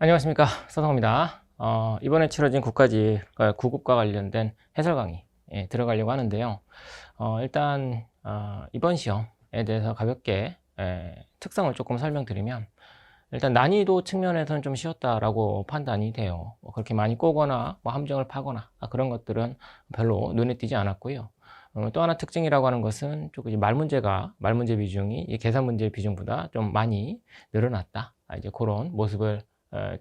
안녕하십니까, 서성입니다. 이번에 치러진 국가직 구급과 관련된 해설 강의에 들어가려고 하는데요. 일단 이번 시험에 대해서 가볍게 특성을 조금 설명드리면, 일단 난이도 측면에서는 좀 쉬웠다라고 판단이 돼요. 그렇게 많이 꼬거나 함정을 파거나 그런 것들은 별로 눈에 띄지 않았고요. 또 하나 특징이라고 하는 것은 조금 말문제 비중이 계산 문제 비중보다 좀 많이 늘어났다, 이제 그런 모습을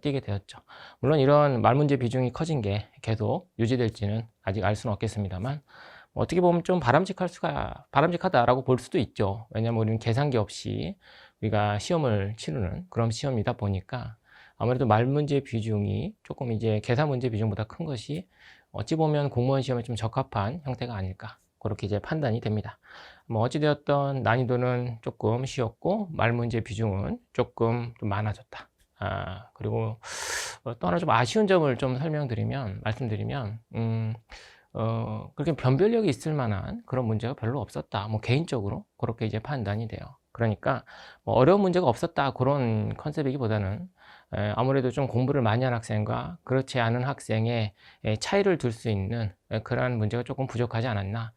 띄게 되었죠. 물론 이런 말문제 비중이 커진 게 계속 유지될지는 아직 알 수는 없겠습니다만, 어떻게 보면 좀 바람직하다라고 볼 수도 있죠. 왜냐하면 우리는 계산기 없이 우리가 시험을 치르는 그런 시험이다 보니까, 아무래도 말문제 비중이 조금 이제 계산 문제 비중보다 큰 것이 어찌 보면 공무원 시험에 좀 적합한 형태가 아닐까, 그렇게 이제 판단이 됩니다. 어찌되었던 난이도는 조금 쉬웠고 말문제 비중은 조금 좀 많아졌다. 그리고 또 하나 좀 아쉬운 점을 좀 말씀드리면, 그렇게 변별력이 있을 만한 그런 문제가 별로 없었다. 개인적으로 그렇게 이제 판단이 돼요. 그러니까 어려운 문제가 없었다, 그런 컨셉이기보다는 아무래도 좀 공부를 많이 한 학생과 그렇지 않은 학생의 차이를 둘 수 있는 그러한 문제가 조금 부족하지 않았나,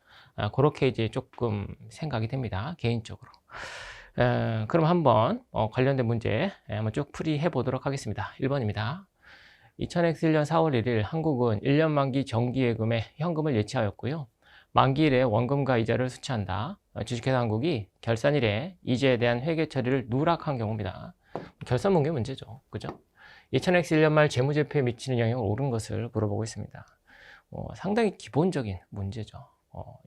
그렇게 이제 조금 생각이 됩니다, 개인적으로. 그럼 한번 관련된 문제 한번 쭉 풀이해 보도록 하겠습니다. 1번입니다. 2000X년 4월 1일 한국은 1년 만기 정기예금에 현금을 예치하였고요. 만기일에 원금과 이자를 수취한다. 주식회사한국이 결산일에 이자에 대한 회계 처리를 누락한 경우입니다. 결산 문제 문제죠, 그죠? 2000X 1년 말 재무제표에 미치는 영향을 옳은 것을 물어보고 있습니다. 상당히 기본적인 문제죠.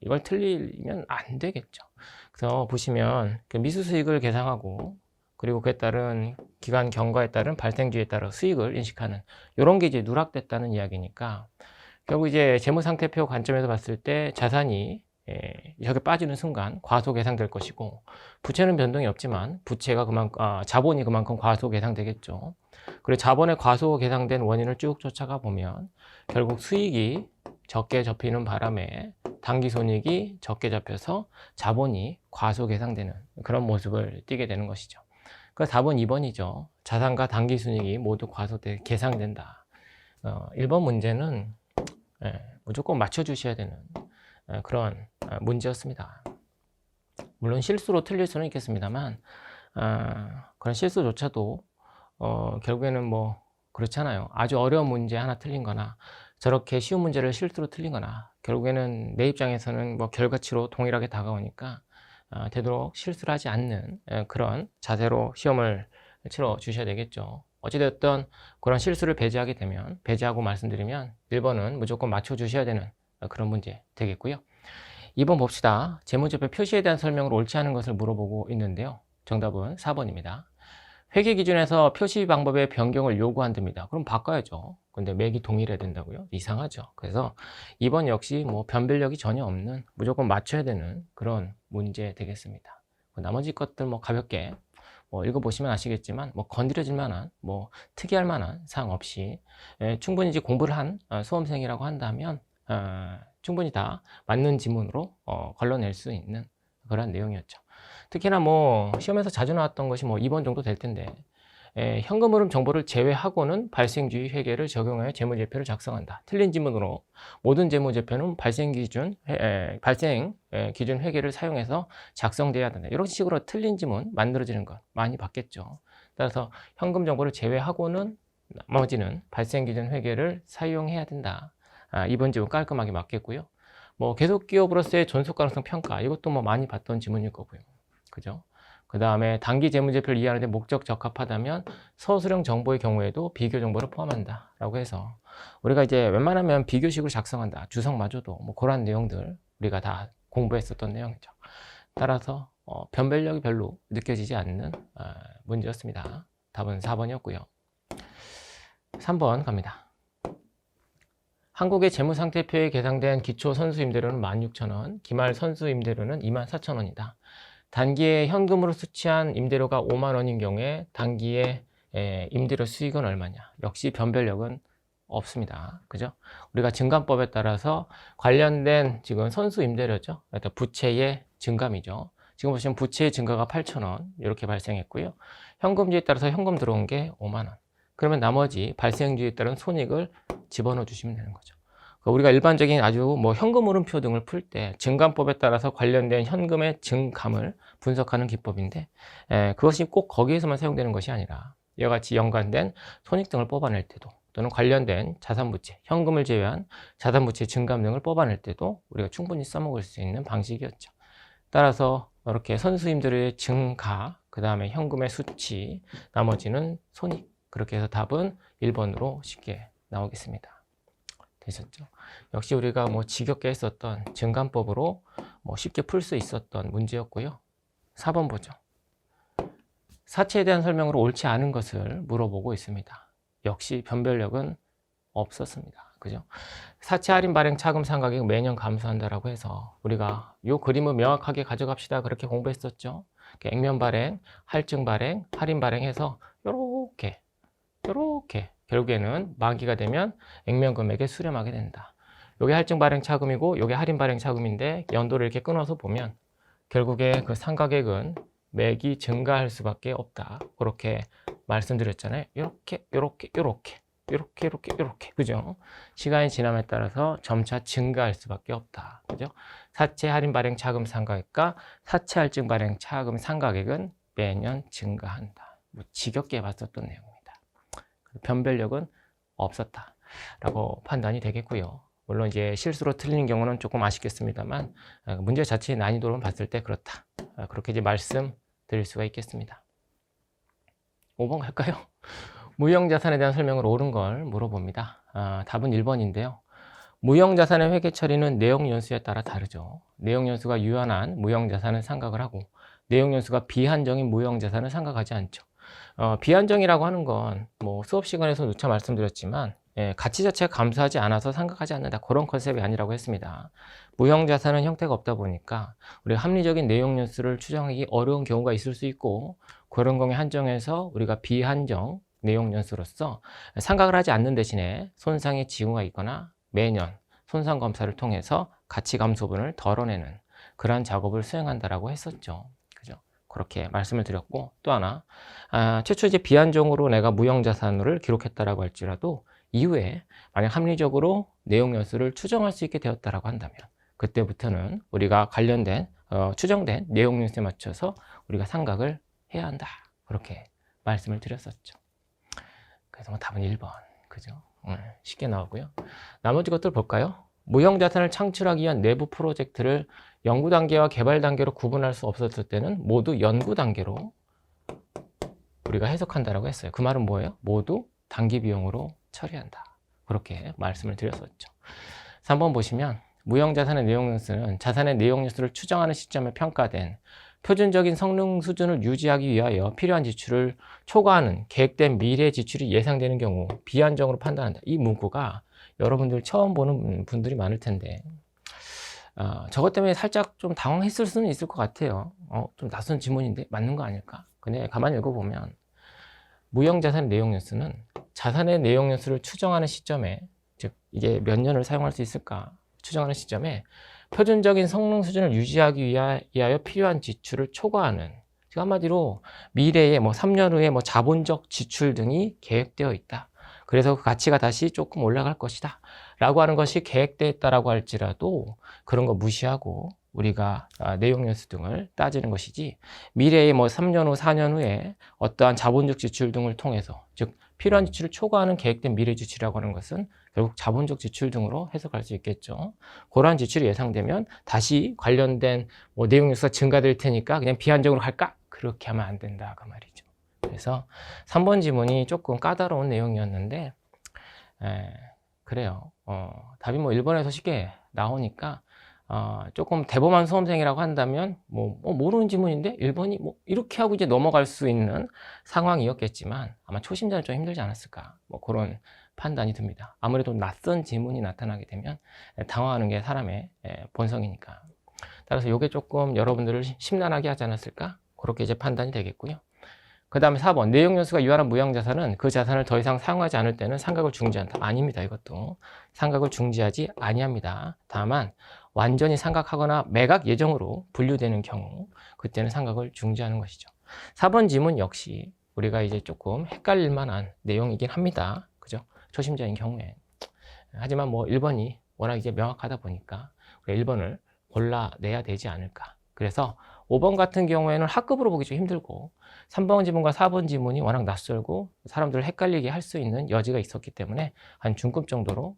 이걸 틀리면 안 되겠죠. 그래서 보시면 그 미수수익을 계상하고, 그리고 그에 따른 기간 경과에 따른 발생주에 따라 수익을 인식하는, 이런 게 이제 누락됐다는 이야기니까, 결국 이제 재무상태표 관점에서 봤을 때 자산이 여기 빠지는 순간 과속 예상될 것이고, 부채는 변동이 없지만 자본이 그만큼 과속 예상되겠죠. 그리고 자본의 과속 예상된 원인을 쭉 쫓아가 보면 결국 수익이 적게 잡히는 바람에 당기손익이 적게 잡혀서 자본이 과속 예상되는 그런 모습을 띠게 되는 것이죠. 그 4번, 2번이죠. 자산과 당기손익이 모두 과속돼 계상된다. 1번 문제는 무조건 맞춰주셔야 되는 그런 문제였습니다. 물론 실수로 틀릴 수는 있겠습니다만, 그런 실수조차도 결국에는 그렇잖아요. 아주 어려운 문제 하나 틀린 거나, 저렇게 쉬운 문제를 실수로 틀린 거나, 결국에는 내 입장에서는 결과치로 동일하게 다가오니까 되도록 실수를 하지 않는 그런 자세로 시험을 치러 주셔야 되겠죠. 어찌되었던 그런 실수를 배제하고 말씀드리면 1번은 무조건 맞춰 주셔야 되는 그런 문제 되겠고요. 2번 봅시다. 재무제표 표시에 대한 설명을 옳지 않은 것을 물어보고 있는데요. 정답은 4번입니다. 회계 기준에서 표시 방법의 변경을 요구한답니다. 그럼 바꿔야죠. 근데 맥이 동일해야 된다고요? 이상하죠. 그래서 2번 역시 변별력이 전혀 없는, 무조건 맞춰야 되는 그런 문제 되겠습니다. 나머지 것들 가볍게 읽어보시면 아시겠지만, 건드려질 만한, 특이할 만한 사항 없이 충분히 이제 공부를 한 수험생이라고 한다면 충분히 다 맞는 지문으로 걸러낼 수 있는 그런 내용이었죠. 특히나 시험에서 자주 나왔던 것이 2번 정도 될 텐데, 현금 흐름 정보를 제외하고는 발생주의 회계를 적용하여 재무제표를 작성한다. 틀린 지문으로 모든 재무제표는 발생 기준 회계를 사용해서 작성돼야 된다. 이런 식으로 틀린 지문 만들어지는 것 많이 봤겠죠. 따라서 현금 정보를 제외하고는 나머지는 발생 기준 회계를 사용해야 된다. 이번 지문 깔끔하게 맞겠고요. 계속 기업으로서의 존속 가능성 평가, 이것도 많이 봤던 지문일 거고요. 그죠? 그 다음에 단기 재무제표를 이해하는데 목적 적합하다면 서술형 정보의 경우에도 비교 정보를 포함한다 라고 해서, 우리가 이제 웬만하면 비교식으로 작성한다, 주석마저도 그런 내용들 우리가 다 공부했었던 내용이죠. 따라서 변별력이 별로 느껴지지 않는 문제였습니다. 답은 4번이었고요. 3번 갑니다. 한국의 재무상태표에 계상된 기초 선수임대료는 16,000원, 기말 선수임대료는 24,000원이다. 단기에 현금으로 수취한 임대료가 5만 원인 경우에 단기에 임대료 수익은 얼마냐? 역시 변별력은 없습니다. 그죠? 우리가 증감법에 따라서 관련된 지금 선수 임대료죠. 그러니까 부채의 증감이죠. 지금 보시면 부채의 증가가 8,000원 이렇게 발생했고요. 현금지에 따라서 현금 들어온 게 5만 원. 그러면 나머지 발생주에 따른 손익을 집어넣어 주시면 되는 거죠. 우리가 일반적인 아주 뭐 현금 흐름표 등을 풀 때 증감법에 따라서 관련된 현금의 증감을 분석하는 기법인데, 그것이 꼭 거기에서만 사용되는 것이 아니라 이와 같이 연관된 손익 등을 뽑아낼 때도, 또는 관련된 자산부채, 현금을 제외한 자산부채 증감 등을 뽑아낼 때도 우리가 충분히 써먹을 수 있는 방식이었죠. 따라서 이렇게 선수님들의 증가, 그 다음에 현금의 수치, 나머지는 손익, 그렇게 해서 답은 1번으로 쉽게 나오겠습니다. 되셨죠? 역시 우리가 뭐 지겹게 했었던 증감법으로 뭐 쉽게 풀 수 있었던 문제였고요. 4번 보죠. 사채에 대한 설명으로 옳지 않은 것을 물어보고 있습니다. 역시 변별력은 없었습니다. 그죠? 사채 할인 발행 차금 상각액 매년 감소한다라고 해서 우리가 이 그림을 명확하게 가져갑시다. 그렇게 공부했었죠. 액면 발행, 할증 발행, 할인 발행해서 요렇게 결국에는 만기가 되면 액면 금액에 수렴하게 된다. 요게 할증 발행 차금이고 요게 할인 발행 차금인데 연도를 이렇게 끊어서 보면 결국에 그 상각액은 매기 증가할 수밖에 없다. 그렇게 말씀드렸잖아요. 이렇게 그죠? 시간이 지남에 따라서 점차 증가할 수밖에 없다. 그죠? 사채 할인 발행 차금 상각액과 사채 할증 발행 차금 상각액은 매년 증가한다. 뭐 지겹게 봤었던 내용입니다. 변별력은 없었다라고 판단이 되겠고요. 물론 이제 실수로 틀린 경우는 조금 아쉽겠습니다만 문제 자체의 난이도로 봤을 때 그렇다. 그렇게 이제 말씀드릴 수가 있겠습니다. 5번 갈까요? 무형자산에 대한 설명을 옳은 걸 물어봅니다. 답은 1번인데요. 무형자산의 회계 처리는 내용연수에 따라 다르죠. 내용연수가 유한한 무형자산은 상각을 하고 내용연수가 비한정인 무형자산은 상각하지 않죠. 비한정이라고 하는 건 뭐 수업 시간에서 누차 말씀드렸지만 가치 자체가 감소하지 않아서 상각하지 않는다, 그런 컨셉이 아니라고 했습니다. 무형자산은 형태가 없다 보니까 우리가 합리적인 내용연수를 추정하기 어려운 경우가 있을 수 있고, 그런 경우에 한정해서 우리가 비한정 내용연수로서 상각을 하지 않는 대신에 손상의 징후가 있거나 매년 손상 검사를 통해서 가치 감소분을 덜어내는 그러한 작업을 수행한다라고 했었죠. 그죠? 그렇게 말씀을 드렸고, 또 하나, 최초 이제 비한정으로 내가 무형자산을 기록했다라고 할지라도 이후에 만약 합리적으로 내용연수를 추정할 수 있게 되었다라고 한다면 그때부터는 우리가 관련된 추정된 내용연수에 맞춰서 우리가 상각을 해야 한다, 그렇게 말씀을 드렸었죠. 그래서 뭐 답은 1번, 그죠? 쉽게 나오고요. 나머지 것들 볼까요? 무형자산을 창출하기 위한 내부 프로젝트를 연구 단계와 개발 단계로 구분할 수 없었을 때는 모두 연구 단계로 우리가 해석한다라고 했어요. 그 말은 뭐예요? 모두 단기 비용으로 처리한다, 그렇게 말씀을 드렸었죠. 3번 보시면 무형자산의 내용연수는 자산의 내용연수를 추정하는 시점에 평가된 표준적인 성능 수준을 유지하기 위하여 필요한 지출을 초과하는 계획된 미래 지출이 예상되는 경우 비한정으로 판단한다. 이 문구가 여러분들 처음 보는 분들이 많을 텐데 저것 때문에 살짝 좀 당황했을 수는 있을 것 같아요. 좀 낯선 지문인데 맞는 거 아닐까? 근데 가만히 읽어보면 무형자산의 내용연수는 자산의 내용연수를 추정하는 시점에, 즉 이게 몇 년을 사용할 수 있을까 추정하는 시점에 표준적인 성능 수준을 유지하기 위하여 필요한 지출을 초과하는, 즉 한마디로 미래에 뭐 3년 후에 뭐 자본적 지출 등이 계획되어 있다. 그래서 그 가치가 다시 조금 올라갈 것이다 라고 하는 것이 계획되어 있다라고 할지라도 그런 거 무시하고 우리가 내용연수 등을 따지는 것이지, 미래에 뭐 3년 후, 4년 후에 어떠한 자본적 지출 등을 통해서, 즉 필요한 지출을 초과하는 계획된 미래 지출이라고 하는 것은 결국 자본적 지출 등으로 해석할 수 있겠죠. 그러한 지출이 예상되면 다시 관련된 뭐 내용연수가 증가될 테니까 그냥 비한정으로 할까? 그렇게 하면 안 된다, 그 말이죠. 그래서 3번 지문이 조금 까다로운 내용이었는데 그래요. 답이 뭐 1번에서 쉽게 나오니까 조금 대범한 수험생이라고 한다면 모르는 지문인데 1번이 뭐 이렇게 하고 이제 넘어갈 수 있는 상황이었겠지만 아마 초심자는 좀 힘들지 않았을까, 뭐 그런 판단이 듭니다. 아무래도 낯선 지문이 나타나게 되면 당황하는 게 사람의 본성이니까. 따라서 이게 조금 여러분들을 심란하게 하지 않았을까, 그렇게 이제 판단이 되겠고요. 그 다음에 4번, 내용연수가 유한한 무형자산은 그 자산을 더 이상 사용하지 않을 때는 상각을 중지한다. 아닙니다. 이것도 상각을 중지하지 아니합니다. 다만 완전히 상각하거나 매각 예정으로 분류되는 경우 그때는 상각을 중지하는 것이죠. 4번 지문 역시 우리가 이제 조금 헷갈릴 만한 내용이긴 합니다. 그죠? 초심자인 경우에. 하지만 뭐 1번이 워낙 이제 명확하다 보니까 1번을 골라내야 되지 않을까. 그래서 5번 같은 경우에는 학급으로 보기 좀 힘들고 3번 지문과 4번 지문이 워낙 낯설고 사람들을 헷갈리게 할 수 있는 여지가 있었기 때문에 한 중급 정도로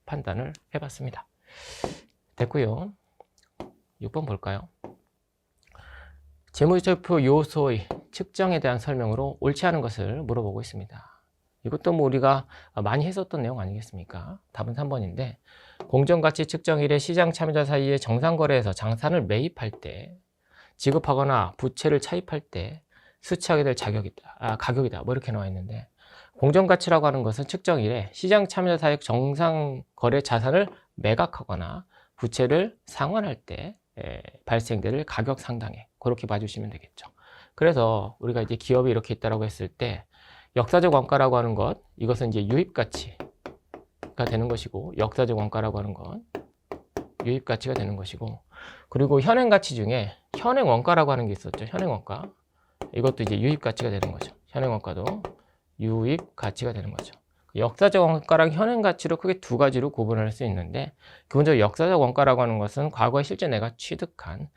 판단을 해봤습니다. 됐고요. 6번 볼까요? 재무제표 요소의 측정에 대한 설명으로 옳지 않은 것을 물어보고 있습니다. 이것도 뭐 우리가 많이 했었던 내용 아니겠습니까? 답은 3번인데 공정가치 측정일에 시장 참여자 사이에 정상거래에서 장산을 매입할 때 지급하거나 부채를 차입할 때 수취하게 될 가격이다 뭐 이렇게 나와 있는데 공정가치라고 하는 것은 측정일에 시장 참여자 사이에 정상거래 자산을 매각하거나 부채를 상환할 때 발생될 가격 상당액 그렇게 봐주시면 되겠죠. 그래서 우리가 이제 기업이 이렇게 있다라고 했을 때 역사적 원가라고 하는 것, 이것은 이제 유입가치가 되는 것이고, 역사적 원가라고 하는 것, 유입가치가 되는 것이고, 그리고 현행가치 중에 현행 원가라고 하는 게 있었죠. 현행 원가. 이것도 이제 유입가치가 되는 거죠. 현행 원가도 유입가치가 되는 거죠. 역사적 원가랑 현행 가치로 크게 두 가지로 구분할 수 있는데 기본적으로 역사적 원가라고 하는 것은 과거에 실제 내가 취득한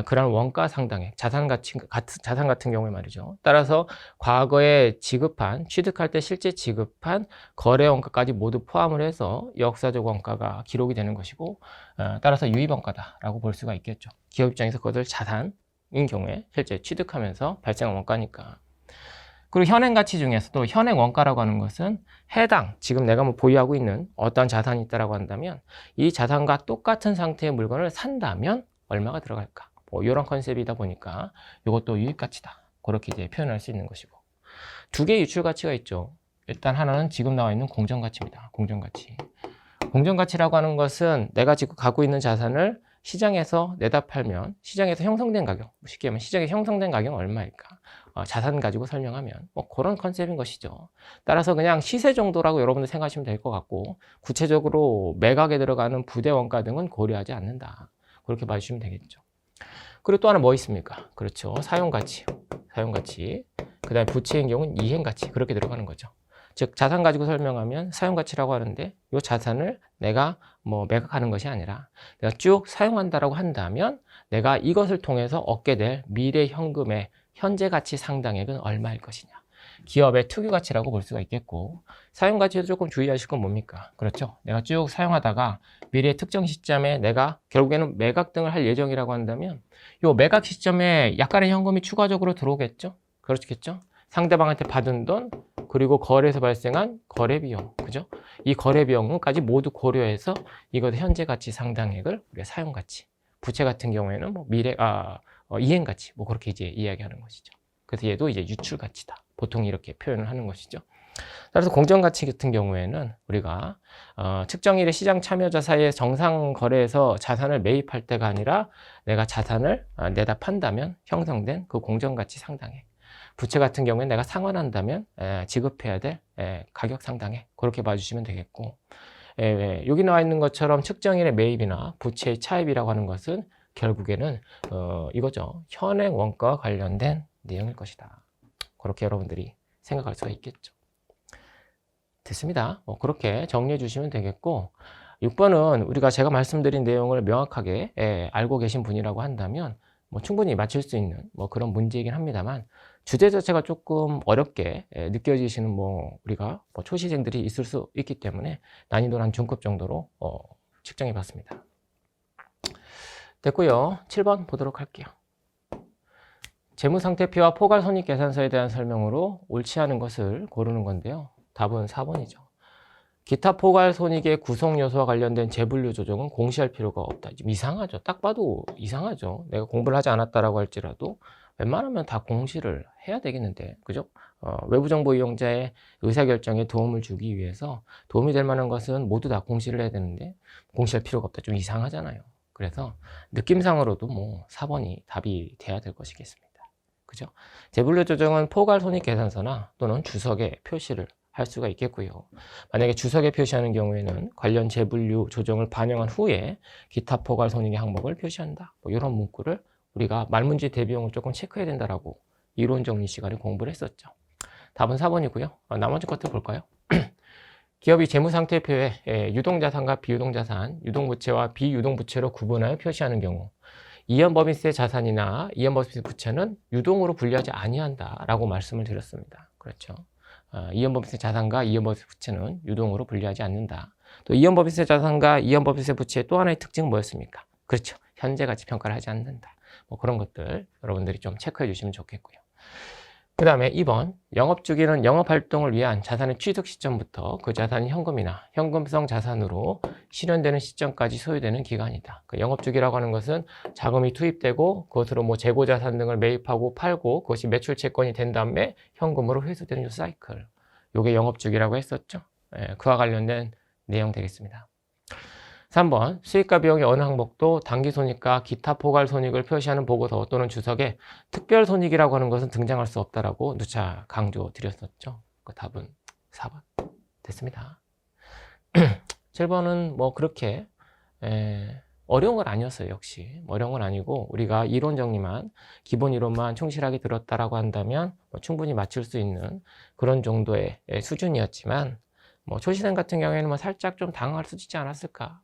그런 원가 상당액, 자산 같은 경우에 말이죠. 따라서 과거에 취득할 때 실제 지급한 거래 원가까지 모두 포함을 해서 역사적 원가가 기록이 되는 것이고 따라서 유입 원가다라고 볼 수가 있겠죠. 기업 입장에서 그것을 자산인 경우에 실제 취득하면서 발생한 원가니까. 그리고 현행 가치 중에서도 현행 원가라고 하는 것은 지금 내가 뭐 보유하고 있는 어떤 자산이 있다라고 한다면 이 자산과 똑같은 상태의 물건을 산다면 얼마가 들어갈까? 뭐 이런 컨셉이다 보니까 이것도 유입 가치다. 그렇게 이제 표현할 수 있는 것이고. 두 개의 유출 가치가 있죠. 일단 하나는 지금 나와 있는 공정 가치입니다. 공정 가치. 공정 가치라고 하는 것은 내가 지금 갖고 있는 자산을 시장에서 내다 팔면 시장에서 형성된 가격, 쉽게 하면 시장에 형성된 가격은 얼마일까? 자산 가지고 설명하면 뭐 그런 컨셉인 것이죠. 따라서 그냥 시세 정도라고 여러분들 생각하시면 될 것 같고 구체적으로 매각에 들어가는 부대 원가 등은 고려하지 않는다. 그렇게 봐주시면 되겠죠. 그리고 또 하나 뭐 있습니까? 그렇죠. 사용가치. 그 다음에 부채인 경우는 이행가치. 그렇게 들어가는 거죠. 즉 자산 가지고 설명하면 사용가치라고 하는데 이 자산을 내가 뭐 매각하는 것이 아니라 내가 쭉 사용한다라고 한다면 내가 이것을 통해서 얻게 될 미래 현금의 현재 가치 상당액은 얼마일 것이냐. 기업의 특유 가치라고 볼 수가 있겠고 사용가치에도 조금 주의하실 건 뭡니까? 그렇죠. 내가 쭉 사용하다가 미래 특정 시점에 내가 결국에는 매각 등을 할 예정이라고 한다면 이 매각 시점에 약간의 현금이 추가적으로 들어오겠죠. 그렇겠죠. 상대방한테 받은 돈 그리고 거래에서 발생한 거래 비용, 그죠? 이 거래 비용까지 모두 고려해서 이것 현재 가치 상당액을 우리가 사용 가치, 부채 같은 경우에는 뭐 이행 가치, 뭐 그렇게 이제 이야기하는 것이죠. 그래서 얘도 이제 유출 가치다. 보통 이렇게 표현을 하는 것이죠. 따라서 공정 가치 같은 경우에는 우리가 측정일의 시장 참여자 사이의 정상 거래에서 자산을 매입할 때가 아니라 내가 자산을 내다 판다면 형성된 그 공정 가치 상당액. 부채 같은 경우에 내가 상환한다면 지급해야 될 가격 상당액 그렇게 봐주시면 되겠고 여기 나와 있는 것처럼 측정일의 매입이나 부채의 차입이라고 하는 것은 결국에는 이거죠. 현행 원가와 관련된 내용일 것이다. 그렇게 여러분들이 생각할 수가 있겠죠. 됐습니다. 그렇게 정리해 주시면 되겠고 6번은 우리가 제가 말씀드린 내용을 명확하게 알고 계신 분이라고 한다면 뭐 충분히 맞출 수 있는 뭐 그런 문제이긴 합니다만 주제 자체가 조금 어렵게 느껴지시는 뭐 우리가 뭐 초시생들이 있을 수 있기 때문에 난이도는 한 중급 정도로 측정해 봤습니다. 됐고요. 7번 보도록 할게요. 재무상태표와 포괄손익계산서에 대한 설명으로 옳지 않은 것을 고르는 건데요. 답은 4번이죠. 기타 포괄손익의 구성요소와 관련된 재분류 조정은 공시할 필요가 없다. 좀 이상하죠. 딱 봐도 이상하죠. 내가 공부를 하지 않았다라고 할지라도 웬만하면 다 공시를 해야 되겠는데, 그죠? 외부정보 이용자의 의사결정에 도움을 주기 위해서 도움이 될 만한 것은 모두 다 공시를 해야 되는데 공시할 필요가 없다. 좀 이상하잖아요. 그래서 느낌상으로도 뭐 4번이 답이 돼야 될 것이겠습니다. 그죠? 재분류 조정은 포괄손익계산서나 또는 주석에 표시를 할 수가 있겠고요. 만약에 주석에 표시하는 경우에는 관련 재분류 조정을 반영한 후에 기타 포괄손익의 항목을 표시한다. 뭐 이런 문구를 우리가 말문제 대비용을 조금 체크해야 된다라고 이론 정리 시간에 공부를 했었죠. 답은 4번이고요. 나머지 것들 볼까요? 기업이 재무상태표에 유동자산과 비유동자산, 유동부채와 비유동부채로 구분하여 표시하는 경우 이연법인세 자산이나 이연법인세 부채는 유동으로 분류하지 아니한다라고 말씀을 드렸습니다. 그렇죠. 이연법인세 자산과 이연법인세 부채는 유동으로 분류하지 않는다. 또 이연법인세 자산과 이연법인세 부채의 또 하나의 특징은 뭐였습니까? 그렇죠. 현재 가치 평가를 하지 않는다. 뭐 그런 것들 여러분들이 좀 체크해 주시면 좋겠고요. 그 다음에 2번, 영업주기는 영업활동을 위한 자산의 취득 시점부터 그 자산이 현금이나 현금성 자산으로 실현되는 시점까지 소요되는 기간이다. 그 영업주기라고 하는 것은 자금이 투입되고 그것으로 뭐 재고자산 등을 매입하고 팔고 그것이 매출 채권이 된 다음에 현금으로 회수되는 이 사이클. 요게 영업주기라고 했었죠. 그와 관련된 내용 되겠습니다. 3번, 수익과 비용의 어느 항목도 당기손익과 기타 포괄손익을 표시하는 보고서 또는 주석에 특별손익이라고 하는 것은 등장할 수 없다라고 누차 강조드렸었죠. 그 답은 4번 됐습니다. 7번은 뭐 그렇게 어려운 건 아니었어요. 역시 어려운 건 아니고 우리가 이론 정리만 기본 이론만 충실하게 들었다라고 한다면 뭐 충분히 맞출 수 있는 그런 정도의 수준이었지만 뭐 초시생 같은 경우에는 뭐 살짝 좀 당황할 수 있지 않았을까.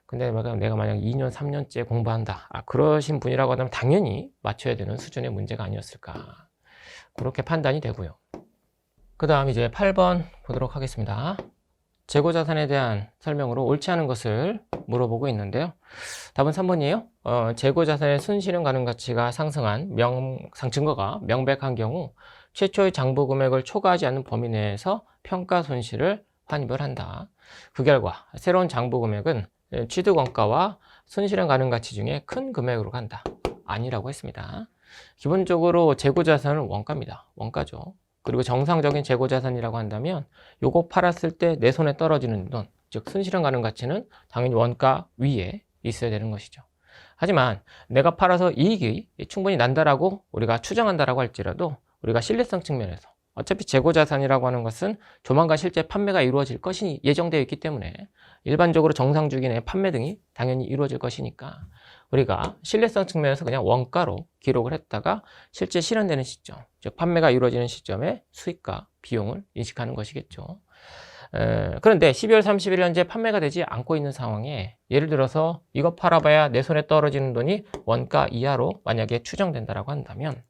근데 내가 만약 2년, 3년째 공부한다. 그러신 분이라고 하면 당연히 맞춰야 되는 수준의 문제가 아니었을까. 그렇게 판단이 되고요. 그 다음 이제 8번 보도록 하겠습니다. 재고자산에 대한 설명으로 옳지 않은 것을 물어보고 있는데요. 답은 3번이에요. 재고자산의 순실현 가능 가치가 상승한 증거가 명백한 경우 최초의 장부 금액을 초과하지 않는 범위 내에서 평가 손실을 환입을 한다. 그 결과 새로운 장부 금액은 취득 원가와 순실현 가능 가치 중에 큰 금액으로 간다. 아니라고 했습니다. 기본적으로 재고자산은 원가입니다. 원가죠. 그리고 정상적인 재고자산이라고 한다면 요거 팔았을 때 내 손에 떨어지는 돈, 즉 순실현 가능 가치는 당연히 원가 위에 있어야 되는 것이죠. 하지만 내가 팔아서 이익이 충분히 난다라고 우리가 추정한다라고 할지라도 우리가 신뢰성 측면에서 어차피 재고자산이라고 하는 것은 조만간 실제 판매가 이루어질 것이 예정되어 있기 때문에 일반적으로 정상주기 내 판매 등이 당연히 이루어질 것이니까 우리가 신뢰성 측면에서 그냥 원가로 기록을 했다가 실제 실현되는 시점, 즉 판매가 이루어지는 시점에 수익과 비용을 인식하는 것이겠죠. 그런데 12월 30일 현재 판매가 되지 않고 있는 상황에 예를 들어서 이거 팔아봐야 내 손에 떨어지는 돈이 원가 이하로 만약에 추정된다라고 한다면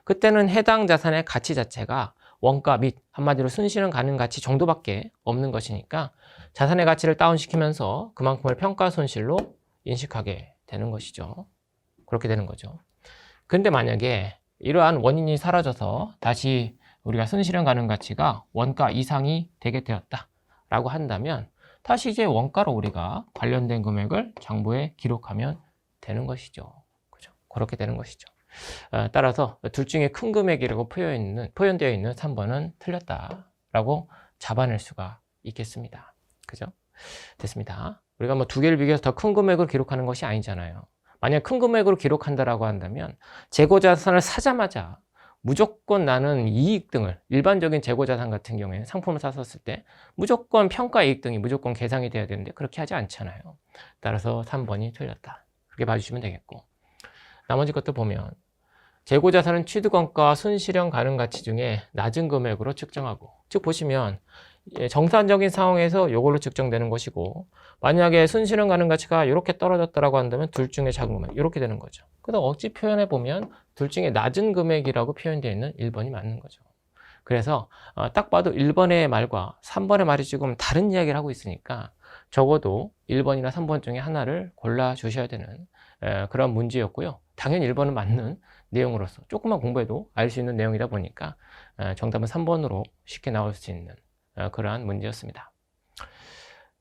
그때는 해당 자산의 가치 자체가 원가 및 한마디로 순실현 가능 가치 정도밖에 없는 것이니까 자산의 가치를 다운시키면서 그만큼을 평가 손실로 인식하게 되는 것이죠. 그렇게 되는 거죠. 근데 만약에 이러한 원인이 사라져서 다시 우리가 순실현 가능 가치가 원가 이상이 되게 되었다 라고 한다면 다시 이제 원가로 우리가 관련된 금액을 장부에 기록하면 되는 것이죠. 그죠? 그렇게 되는 것이죠. 따라서 둘 중에 큰 금액이라고 표현되어 있는 3번은 틀렸다라고 잡아낼 수가 있겠습니다. 그죠? 됐습니다. 우리가 뭐 두 개를 비교해서 더 큰 금액을 기록하는 것이 아니잖아요. 만약 큰 금액으로 기록한다라고 한다면 재고자산을 사자마자 무조건 나는 이익 등을 일반적인 재고자산 같은 경우에 상품을 샀었을 때 무조건 평가이익 등이 무조건 계상이 돼야 되는데 그렇게 하지 않잖아요. 따라서 3번이 틀렸다. 그렇게 봐주시면 되겠고 나머지 것도 보면 재고자산은 취득원가와 순실현 가능 가치 중에 낮은 금액으로 측정하고 즉 보시면 정상적인 상황에서 이걸로 측정되는 것이고 만약에 순실현 가능 가치가 이렇게 떨어졌다고 한다면 둘 중에 작은 금액 이렇게 되는 거죠. 그래서 어찌 표현해 보면 둘 중에 낮은 금액이라고 표현되어 있는 1번이 맞는 거죠. 그래서 딱 봐도 1번의 말과 3번의 말이 지금 다른 이야기를 하고 있으니까 적어도 1번이나 3번 중에 하나를 골라 주셔야 되는 그런 문제였고요. 당연히 1번은 맞는 내용으로서 조금만 공부해도 알 수 있는 내용이다 보니까 정답은 3번으로 쉽게 나올 수 있는 그러한 문제였습니다.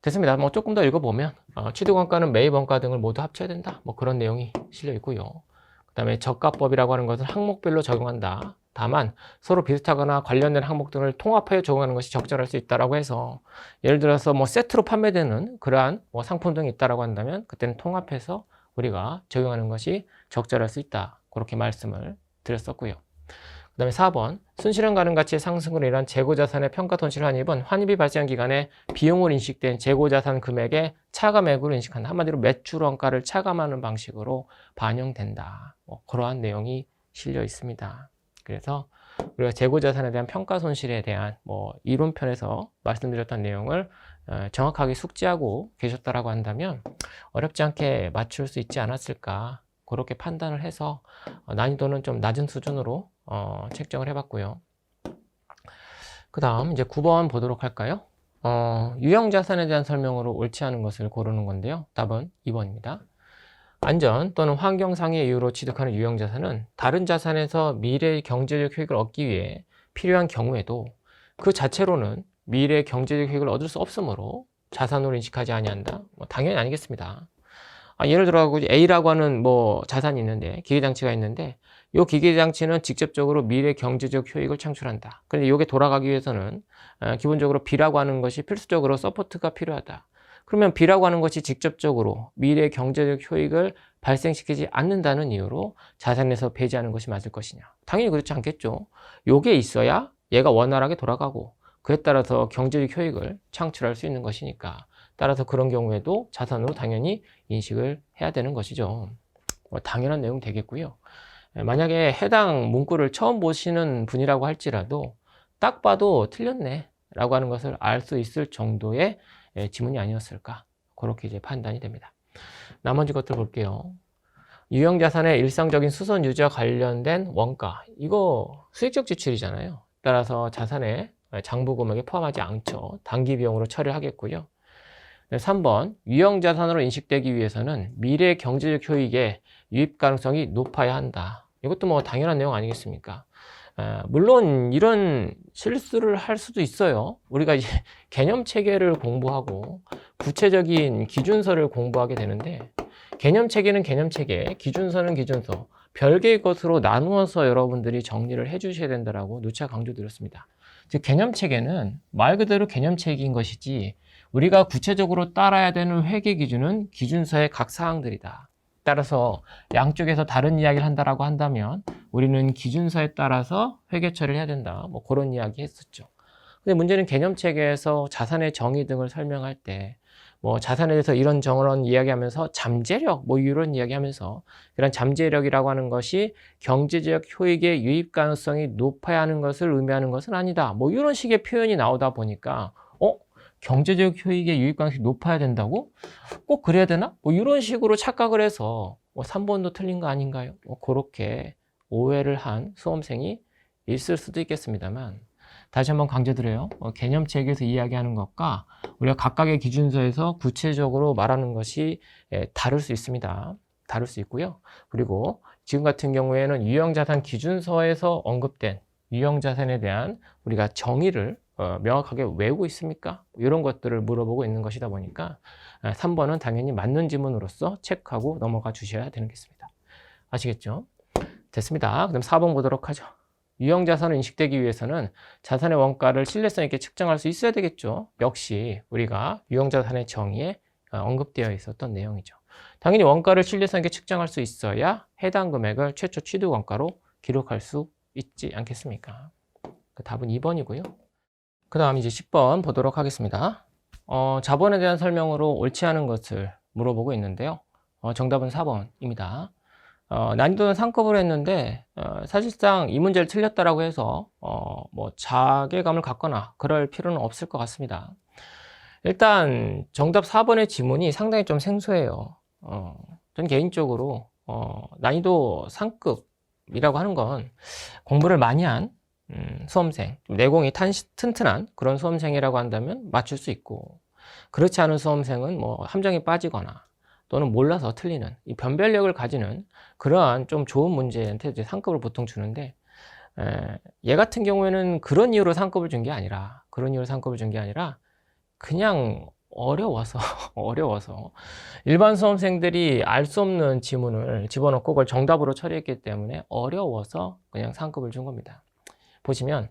됐습니다. 뭐 조금 더 읽어보면 취득원가는 매입원가 등을 모두 합쳐야 된다. 뭐 그런 내용이 실려 있고요. 그 다음에 저가법이라고 하는 것은 항목별로 적용한다. 다만 서로 비슷하거나 관련된 항목 등을 통합하여 적용하는 것이 적절할 수 있다라고 해서 예를 들어서 뭐 세트로 판매되는 그러한 뭐 상품 등이 있다라고 한다면 그때는 통합해서 우리가 적용하는 것이 적절할 수 있다. 그렇게 말씀을 드렸었고요. 그 다음에 4번 순실현 가능 가치의 상승으로 인한 재고자산의 평가 손실 환입은 환입이 발생한 기간에 비용으로 인식된 재고자산 금액의 차감액으로 인식한다. 한마디로 매출 원가를 차감하는 방식으로 반영된다. 뭐 그러한 내용이 실려 있습니다. 그래서 우리가 재고자산에 대한 평가손실에 대한 뭐 이론편에서 말씀드렸던 내용을 정확하게 숙지하고 계셨다라고 한다면 어렵지 않게 맞출 수 있지 않았을까, 그렇게 판단을 해서 난이도는 좀 낮은 수준으로 책정을 해봤고요. 그 다음 이제 9번 보도록 할까요? 유형자산에 대한 설명으로 옳지 않은 것을 고르는 건데요. 답은 2번입니다. 안전 또는 환경상의 이유로 취득하는 유형자산은 다른 자산에서 미래의 경제적 효익을 얻기 위해 필요한 경우에도 그 자체로는 미래의 경제적 효익을 얻을 수 없으므로 자산으로 인식하지 아니한다. 뭐 당연히 아니겠습니다. 예를 들어 A라고 하는 뭐 자산이 있는데, 기계장치가 있는데, 이 기계장치는 직접적으로 미래 경제적 효익을 창출한다. 그런데 이게 돌아가기 위해서는 기본적으로 B라고 하는 것이 필수적으로 서포트가 필요하다. 그러면 B라고 하는 것이 직접적으로 미래 경제적 효익을 발생시키지 않는다는 이유로 자산에서 배제하는 것이 맞을 것이냐? 당연히 그렇지 않겠죠. 요게 있어야 얘가 원활하게 돌아가고 그에 따라서 경제적 효익을 창출할 수 있는 것이니까, 따라서 그런 경우에도 자산으로 당연히 인식을 해야 되는 것이죠. 당연한 내용 되겠고요. 만약에 해당 문구를 처음 보시는 분이라고 할지라도 딱 봐도 틀렸네 라고 하는 것을 알 수 있을 정도의 지문이 아니었을까, 그렇게 이제 판단이 됩니다. 나머지 것들 볼게요. 유형자산의 일상적인 수선 유지와 관련된 원가, 이거 수익적 지출이잖아요. 따라서 자산의 장부 금액에 포함하지 않죠. 단기 비용으로 처리를 하겠고요. 3번, 유형자산으로 인식되기 위해서는 미래 경제적 효익의 유입 가능성이 높아야 한다. 이것도 뭐 당연한 내용 아니겠습니까? 물론 이런 실수를 할 수도 있어요. 우리가 이제 개념 체계를 공부하고 구체적인 기준서를 공부하게 되는데, 개념 체계는 개념 체계, 기준서는 기준서, 별개의 것으로 나누어서 여러분들이 정리를 해 주셔야 된다라고 누차 강조드렸습니다. 즉 개념 체계는 말 그대로 개념 체계인 것이지, 우리가 구체적으로 따라야 되는 회계 기준은 기준서의 각 사항들이다. 따라서 양쪽에서 다른 이야기를 한다라고 한다면 우리는 기준서에 따라서 회계 처리를 해야 된다. 뭐 그런 이야기 했었죠. 근데 문제는 개념 체계에서 자산의 정의 등을 설명할 때 뭐 자산에 대해서 이런 저런 이야기하면서 잠재력 뭐 이런 이야기하면서, 그런 잠재력이라고 하는 것이 경제적 효익의 유입 가능성이 높아야 하는 것을 의미하는 것은 아니다. 뭐 이런 식의 표현이 나오다 보니까 경제적 효익의 유입 가능성이 높아야 된다고? 꼭 그래야 되나? 뭐 이런 식으로 착각을 해서 3번도 틀린 거 아닌가요? 그렇게 오해를 한 수험생이 있을 수도 있겠습니다만, 다시 한번 강조드려요. 개념 체계에서 이야기하는 것과 우리가 각각의 기준서에서 구체적으로 말하는 것이 다를 수 있습니다. 다를 수 있고요. 그리고 지금 같은 경우에는 유형자산 기준서에서 언급된 유형자산에 대한 우리가 정의를 명확하게 외우고 있습니까? 이런 것들을 물어보고 있는 것이다 보니까 3번은 당연히 맞는 지문으로서 체크하고 넘어가 주셔야 되겠습니다. 아시겠죠? 됐습니다. 그럼 4번 보도록 하죠. 유형자산을 인식되기 위해서는 자산의 원가를 신뢰성 있게 측정할 수 있어야 되겠죠. 역시 우리가 유형자산의 정의에 언급되어 있었던 내용이죠. 당연히 원가를 신뢰성 있게 측정할 수 있어야 해당 금액을 최초 취득 원가로 기록할 수 있지 않겠습니까? 답은 2번이고요. 그 다음 이제 10번 보도록 하겠습니다. 자본에 대한 설명으로 옳지 않은 것을 물어보고 있는데요. 정답은 4번입니다. 난이도는 상급으로 했는데 사실상 이 문제를 틀렸다라고 해서 뭐 자괴감을 갖거나 그럴 필요는 없을 것 같습니다. 일단 정답 4번의 지문이 상당히 좀 생소해요. 전 개인적으로 난이도 상급이라고 하는 건 공부를 많이 한 수험생, 내공이 튼튼한 그런 수험생이라고 한다면 맞출 수 있고, 그렇지 않은 수험생은 뭐 함정에 빠지거나 또는 몰라서 틀리는 이 변별력을 가지는 그러한 좀 좋은 문제한테 이제 상급을 보통 주는데, 얘 같은 경우에는 그런 이유로 상급을 준 게 아니라 그냥 어려워서 일반 수험생들이 알 수 없는 지문을 집어넣고 그걸 정답으로 처리했기 때문에 어려워서 그냥 상급을 준 겁니다. 보시면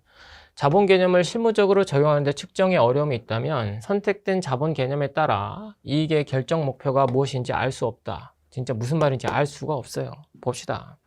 자본 개념을 실무적으로 적용하는데 측정에 어려움이 있다면 선택된 자본 개념에 따라 이익의 결정 목표가 무엇인지 알 수 없다. 진짜 무슨 말인지 알 수가 없어요. 봅시다.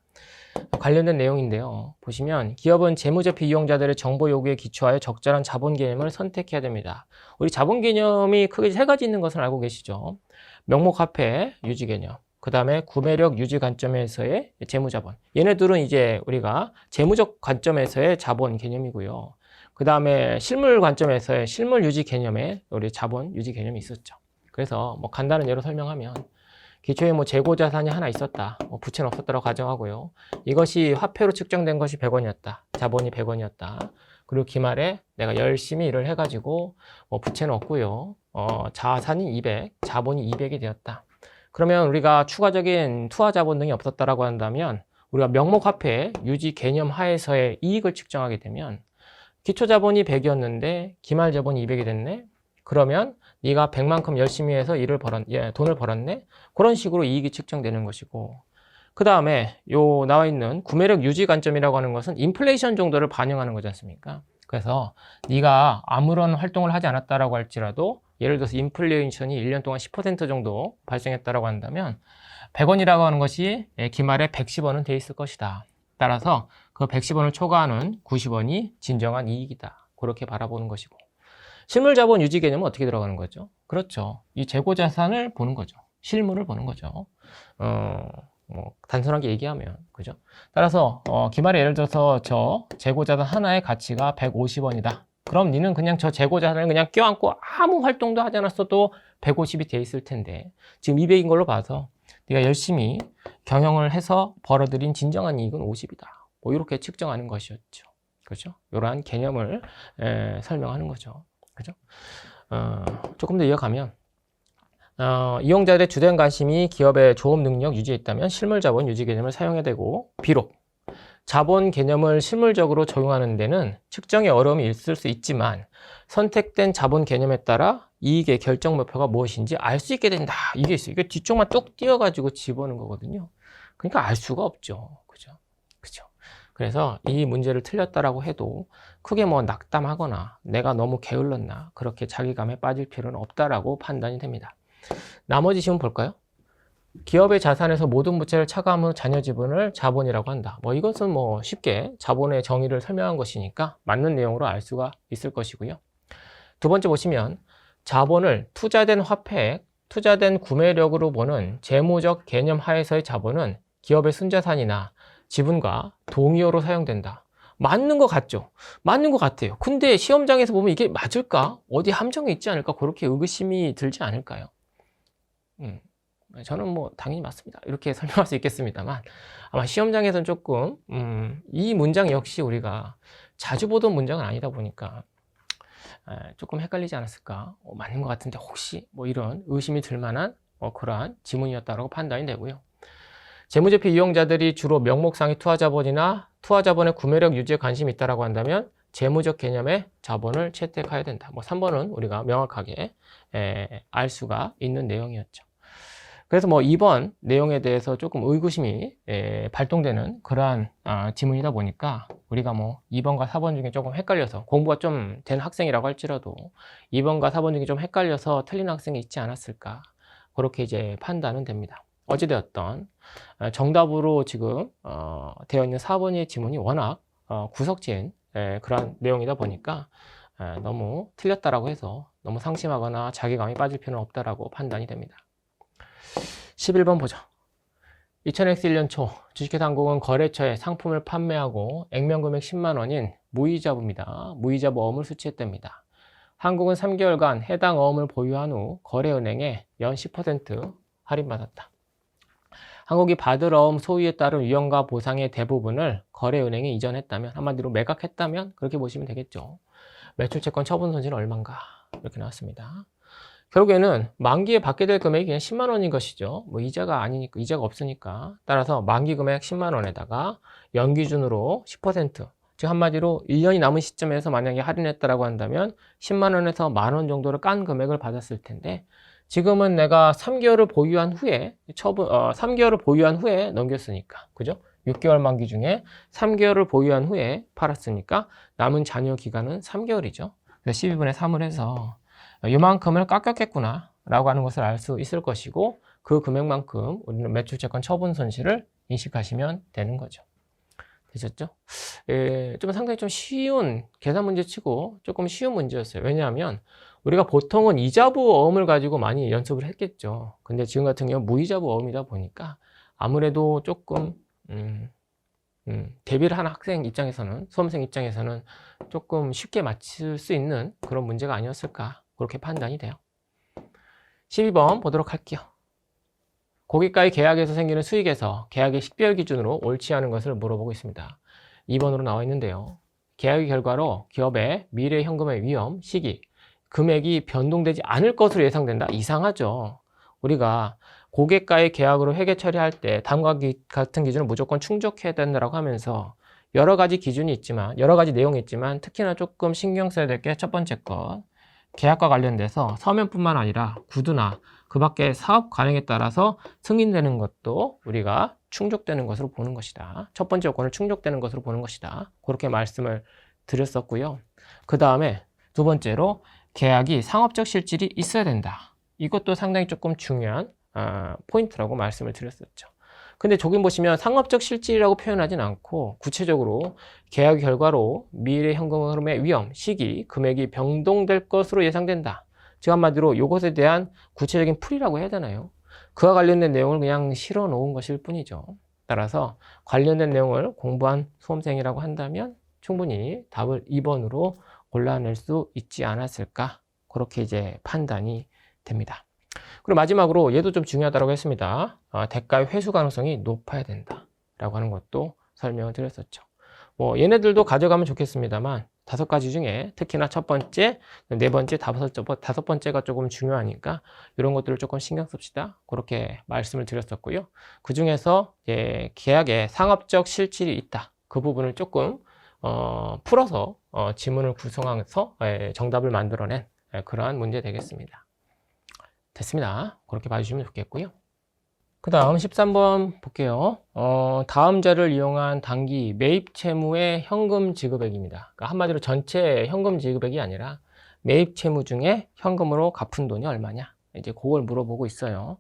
관련된 내용인데요. 보시면 기업은 재무제표 이용자들의 정보 요구에 기초하여 적절한 자본 개념을 선택해야 됩니다. 우리 자본 개념이 크게 세 가지 있는 것을 알고 계시죠? 명목 화폐 유지 개념, 그 다음에 구매력 유지 관점에서의 재무자본. 얘네들은 이제 우리가 재무적 관점에서의 자본 개념이고요. 그 다음에 실물 관점에서의 실물 유지 개념에 우리 자본 유지 개념이 있었죠. 그래서 뭐 간단한 예로 설명하면 기초에 뭐 재고 자산이 하나 있었다. 뭐 부채는 없었다고 가정하고요. 이것이 화폐로 측정된 것이 100원이었다. 자본이 100원이었다. 그리고 기말에 내가 열심히 일을 해가지고 뭐 부채는 없고요. 자산이 200, 자본이 200이 되었다. 그러면 우리가 추가적인 투하 자본 등이 없었다라고 한다면 우리가 명목 화폐 유지 개념 하에서의 이익을 측정하게 되면 기초 자본이 100이었는데 기말 자본이 200이 됐네. 그러면 네가 100만큼 열심히 해서 돈을 벌었네. 그런 식으로 이익이 측정되는 것이고, 그 다음에 요 나와 있는 구매력 유지 관점이라고 하는 것은 인플레이션 정도를 반영하는 거지 않습니까? 그래서 네가 아무런 활동을 하지 않았다라고 할지라도 예를 들어서 인플레이션이 1년 동안 10% 정도 발생했다라고 한다면 100원이라고 하는 것이 기말에 110원은 돼 있을 것이다. 따라서 그 110원을 초과하는 90원이 진정한 이익이다. 그렇게 바라보는 것이고, 실물자본 유지 개념은 어떻게 들어가는 거죠? 그렇죠. 이 재고자산을 보는 거죠. 실물을 보는 거죠. 뭐 단순하게 얘기하면, 그죠? 따라서 기말에 예를 들어서 저 재고자산 하나의 가치가 150원이다. 그럼 니는 그냥 저 재고자산을 그냥 껴안고 아무 활동도 하지 않았어도 150이 돼 있을 텐데 지금 200인 걸로 봐서 네가 열심히 경영을 해서 벌어들인 진정한 이익은 50이다. 뭐 이렇게 측정하는 것이었죠. 그죠? 이러한 개념을 설명하는 거죠. 그죠? 조금 더 이어가면 이용자들의 주된 관심이 기업의 조업 능력 유지에 있다면 실물 자본 유지 개념을 사용해야 되고, 비록 자본 개념을 실물적으로 적용하는 데는 측정의 어려움이 있을 수 있지만 선택된 자본 개념에 따라 이익의 결정 목표가 무엇인지 알 수 있게 된다. 이게 있어요. 이게 뒤쪽만 뚝 띄어가지고 집어넣은 거거든요. 그러니까 알 수가 없죠. 그죠? 그죠? 그래서 이 문제를 틀렸다라고 해도 크게 뭐 낙담하거나 내가 너무 게을렀나 그렇게 자기감에 빠질 필요는 없다라고 판단이 됩니다. 나머지 시험 볼까요? 기업의 자산에서 모든 부채를 차감한 후 자녀 지분을 자본이라고 한다. 뭐 이것은 뭐 쉽게 자본의 정의를 설명한 것이니까 맞는 내용으로 알 수가 있을 것이고요. 두 번째 보시면 자본을 투자된 화폐액, 투자된 구매력으로 보는 재무적 개념 하에서의 자본은 기업의 순자산이나 지분과 동의어로 사용된다. 맞는 것 같죠? 맞는 것 같아요. 근데 시험장에서 보면 이게 맞을까? 어디 함정이 있지 않을까? 그렇게 의구심이 들지 않을까요? 저는 뭐 당연히 맞습니다. 이렇게 설명할 수 있겠습니다만 아마 시험장에서는 조금 이 문장 역시 우리가 자주 보던 문장은 아니다 보니까 조금 헷갈리지 않았을까? 맞는 것 같은데 혹시 뭐 이런 의심이 들 만한 그러한 지문이었다고 판단이 되고요. 재무제표 이용자들이 주로 명목상의 투하자본이나 투하자본의 구매력 유지에 관심이 있다고 한다면 재무적 개념의 자본을 채택해야 된다. 뭐 3번은 우리가 명확하게 알 수가 있는 내용이었죠. 그래서 뭐 2번 내용에 대해서 조금 의구심이 발동되는 그러한 지문이다 보니까 우리가 뭐 2번과 4번 중에 조금 헷갈려서 공부가 좀 된 학생이라고 할지라도 2번과 4번 중에 좀 헷갈려서 틀린 학생이 있지 않았을까 그렇게 이제 판단은 됩니다. 어찌되었던 정답으로 지금 되어 있는 4번의 지문이 워낙 구석진 그런 내용이다 보니까 너무 틀렸다라고 해서 너무 상심하거나 자괴감이 빠질 필요는 없다라고 판단이 됩니다. 11번 보죠. 2000X 1년 초 주식회사한국은 거래처에 상품을 판매하고 액면금액 10만 원인 무이자부입니다. 무이자부 어음을 수취했답니다. 한국은 3개월간 해당 어음을 보유한 후 거래은행에 연 10% 할인받았다. 한국이 받을 어음 소유에 따른 위험과 보상의 대부분을 거래은행에 이전했다면, 한마디로 매각했다면 그렇게 보시면 되겠죠. 매출채권 처분 손실은 얼마인가 이렇게 나왔습니다. 결국에는 만기에 받게 될 금액이 그냥 10만 원인 것이죠. 뭐 이자가 아니니까, 이자가 없으니까. 따라서 만기 금액 10만 원에다가 연기준으로 10%, 즉 한마디로 1년이 남은 시점에서 만약에 할인했다라고 한다면 10만 원에서 만 원 정도를 깐 금액을 받았을 텐데, 지금은 내가 3개월을 보유한 후에 3개월을 보유한 후에 넘겼으니까, 그죠? 6개월 만기 중에 3개월을 보유한 후에 팔았으니까 남은 잔여 기간은 3개월이죠. 그래서 12분의 3을 해서 이만큼을 깎였겠구나 라고 하는 것을 알 수 있을 것이고, 그 금액만큼 우리는 매출채권 처분 손실을 인식하시면 되는 거죠. 되셨죠? 좀 상당히 좀 쉬운 계산 문제 치고 조금 쉬운 문제였어요. 왜냐하면 우리가 보통은 이자부 어음을 가지고 많이 연습을 했겠죠. 근데 지금 같은 경우 무이자부 어음이다 보니까 아무래도 조금 대비를 하는 학생 입장에서는, 수험생 입장에서는 조금 쉽게 맞출 수 있는 그런 문제가 아니었을까, 그렇게 판단이 돼요. 12번 보도록 할게요. 고객과의 계약에서 생기는 수익에서 계약의 식별 기준으로 옳지 않은 것을 물어보고 있습니다. 2번으로 나와 있는데요. 계약의 결과로 기업의 미래 현금의 위험, 시기, 금액이 변동되지 않을 것으로 예상된다. 이상하죠. 우리가 고객과의 계약으로 회계 처리할 때 다음과 같은 기준을 무조건 충족해야 된다고 하면서 여러 가지 기준이 있지만, 여러 가지 내용이 있지만 특히나 조금 신경 써야 될 게 첫 번째 것, 계약과 관련돼서 서면뿐만 아니라 구두나 그 밖에 사업 관행에 따라서 승인되는 것도 우리가 충족되는 것으로 보는 것이다. 첫 번째 요건을 충족되는 것으로 보는 것이다. 그렇게 말씀을 드렸었고요. 그 다음에 두 번째로 계약이 상업적 실질이 있어야 된다. 이것도 상당히 조금 중요한 포인트라고 말씀을 드렸었죠. 근데 조금 보시면 상업적 실질이라고 표현하진 않고 구체적으로 계약 결과로 미래 현금 흐름의 위험, 시기, 금액이 변동될 것으로 예상된다. 즉 한마디로 이것에 대한 구체적인 풀이라고 해야 되나요? 그와 관련된 내용을 그냥 실어 놓은 것일 뿐이죠. 따라서 관련된 내용을 공부한 수험생이라고 한다면 충분히 답을 2번으로 골라낼 수 있지 않았을까, 그렇게 이제 판단이 됩니다. 그리고 마지막으로 얘도 좀 중요하다고 했습니다. 대가의 회수 가능성이 높아야 된다 라고 하는 것도 설명을 드렸었죠. 뭐 얘네들도 가져가면 좋겠습니다만 5가지 중에 특히나 첫 번째, 네 번째, 다섯 번째가 조금 중요하니까 이런 것들을 조금 신경 씁시다, 그렇게 말씀을 드렸었고요. 그 중에서 계약에 상업적 실질이 있다, 그 부분을 조금 풀어서 지문을 구성해서 정답을 만들어낸 그러한 문제 되겠습니다. 됐습니다. 그렇게 봐주시면 좋겠고요. 그 다음 13번 볼게요. 다음 자를 이용한 단기 매입 채무의 현금 지급액입니다. 그러니까 한마디로 전체 현금 지급액이 아니라 매입 채무 중에 현금으로 갚은 돈이 얼마냐, 이제 그걸 물어보고 있어요.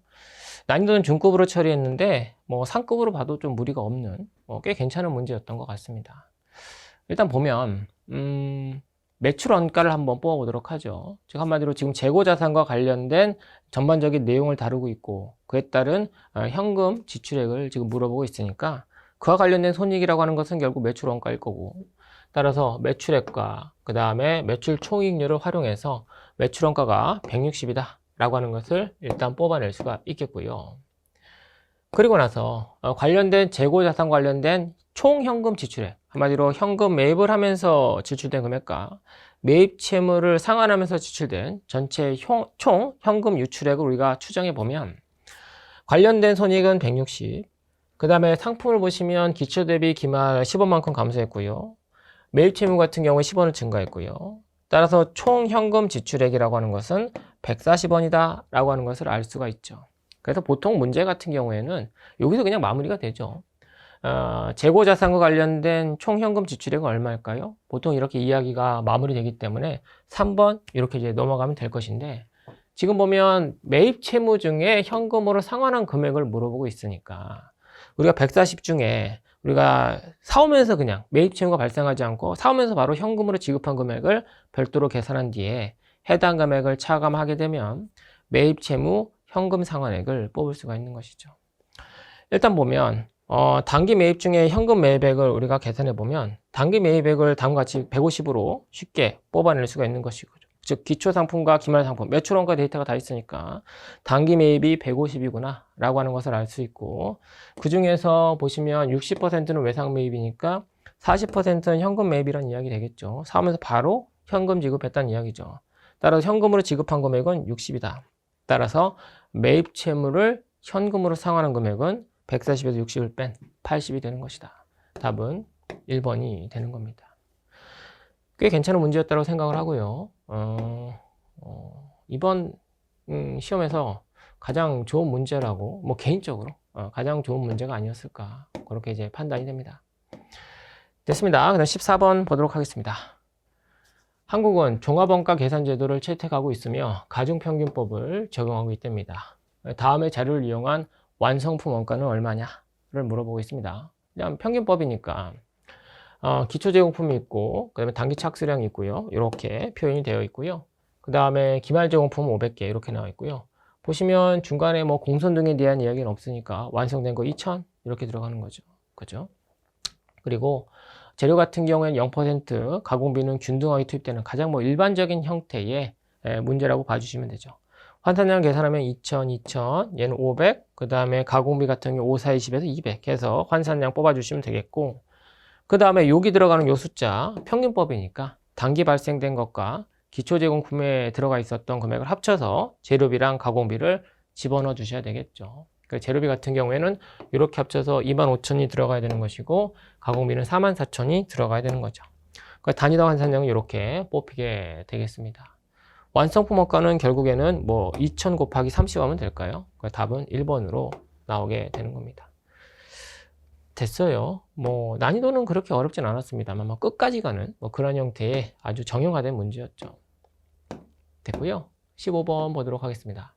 난이도는 중급으로 처리했는데 뭐 상급으로 봐도 좀 무리가 없는 꽤 괜찮은 문제였던 것 같습니다. 일단 보면 매출 원가를 한번 뽑아보도록 하죠. 즉 한마디로 지금 재고자산과 관련된 전반적인 내용을 다루고 있고 그에 따른 현금 지출액을 지금 물어보고 있으니까 그와 관련된 손익이라고 하는 것은 결국 매출 원가일 거고, 따라서 매출액과 그 다음에 매출 총이익률을 활용해서 매출 원가가 160이다 라고 하는 것을 일단 뽑아낼 수가 있겠고요. 그리고 나서 관련된 재고자산 관련된 총현금 지출액, 한마디로 현금 매입을 하면서 지출된 금액과 매입 채무를 상환하면서 지출된 전체 총 현금 유출액을 우리가 추정해 보면 관련된 손익은 160, 그 다음에 상품을 보시면 기초 대비 기말 10원만큼 감소했고요. 매입 채무 같은 경우에 10원을 증가했고요. 따라서 총 현금 지출액이라고 하는 것은 140원이다 라고 하는 것을 알 수가 있죠. 그래서 보통 문제 같은 경우에는 여기서 그냥 마무리가 되죠. 재고자산과 관련된 총 현금 지출액은 얼마일까요? 보통 이렇게 이야기가 마무리되기 때문에 3번 이렇게 이제 넘어가면 될 것인데, 지금 보면 매입 채무 중에 현금으로 상환한 금액을 물어보고 있으니까 우리가 140 중에 우리가 사오면서 그냥 매입 채무가 발생하지 않고 사오면서 바로 현금으로 지급한 금액을 별도로 계산한 뒤에 해당 금액을 차감하게 되면 매입 채무 현금 상환액을 뽑을 수가 있는 것이죠. 일단 보면 단기 매입 중에 현금 매입액을 우리가 계산해 보면 단기 매입액을 다음과 같이 150으로 쉽게 뽑아낼 수가 있는 것이고, 즉 기초상품과 기말상품, 매출원가 데이터가 다 있으니까 단기 매입이 150이구나 라고 하는 것을 알 수 있고, 그 중에서 보시면 60%는 외상 매입이니까 40%는 현금 매입이라는 이야기 되겠죠. 사오면서 바로 현금 지급했다는 이야기죠. 따라서 현금으로 지급한 금액은 60이다. 따라서 매입 채무를 현금으로 상환한 금액은 140에서 60을 뺀 80이 되는 것이다. 답은 1번이 되는 겁니다. 꽤 괜찮은 문제였다고 생각을 하고요. 이번 시험에서 가장 좋은 문제라고, 뭐 개인적으로 가장 좋은 문제가 아니었을까, 그렇게 이제 판단이 됩니다. 됐습니다. 그다음 14번 보도록 하겠습니다. 한국은 종합원가 계산제도를 채택하고 있으며 가중평균법을 적용하고 있답니다. 다음의 자료를 이용한 완성품 원가는 얼마냐를 물어보고 있습니다. 그냥 평균법이니까 기초제공품이 있고 그 다음에 단기 착수량이 있고요. 이렇게 표현이 되어 있고요. 그 다음에 기말제공품 500개 이렇게 나와 있고요. 보시면 중간에 뭐 공선 등에 대한 이야기는 없으니까 완성된 거 2000 이렇게 들어가는 거죠. 그죠? 그리고 재료 같은 경우에는 0% 가공비는 균등하게 투입되는 가장 뭐 일반적인 형태의 문제라고 봐주시면 되죠. 환산량 계산하면 2000, 2000, 얘는 500, 그 다음에 가공비 같은 경우 5, 4, 20에서 200 해서 환산량 뽑아주시면 되겠고, 그 다음에 여기 들어가는 요 숫자 평균법이니까 단기 발생된 것과 기초 제공품에 들어가 있었던 금액을 합쳐서 재료비랑 가공비를 집어넣어 주셔야 되겠죠. 그 재료비 같은 경우에는 이렇게 합쳐서 25,000이 들어가야 되는 것이고 가공비는 44,000이 들어가야 되는 거죠. 그러니까 단위당 환산량은 이렇게 뽑히게 되겠습니다. 완성품 원가는 결국에는 뭐 2000 곱하기 30 하면 될까요? 그러니까 답은 1번으로 나오게 되는 겁니다. 됐어요. 뭐 난이도는 그렇게 어렵진 않았습니다만 뭐 끝까지 가는 뭐 그런 형태의 아주 정형화된 문제였죠. 됐고요. 15번 보도록 하겠습니다.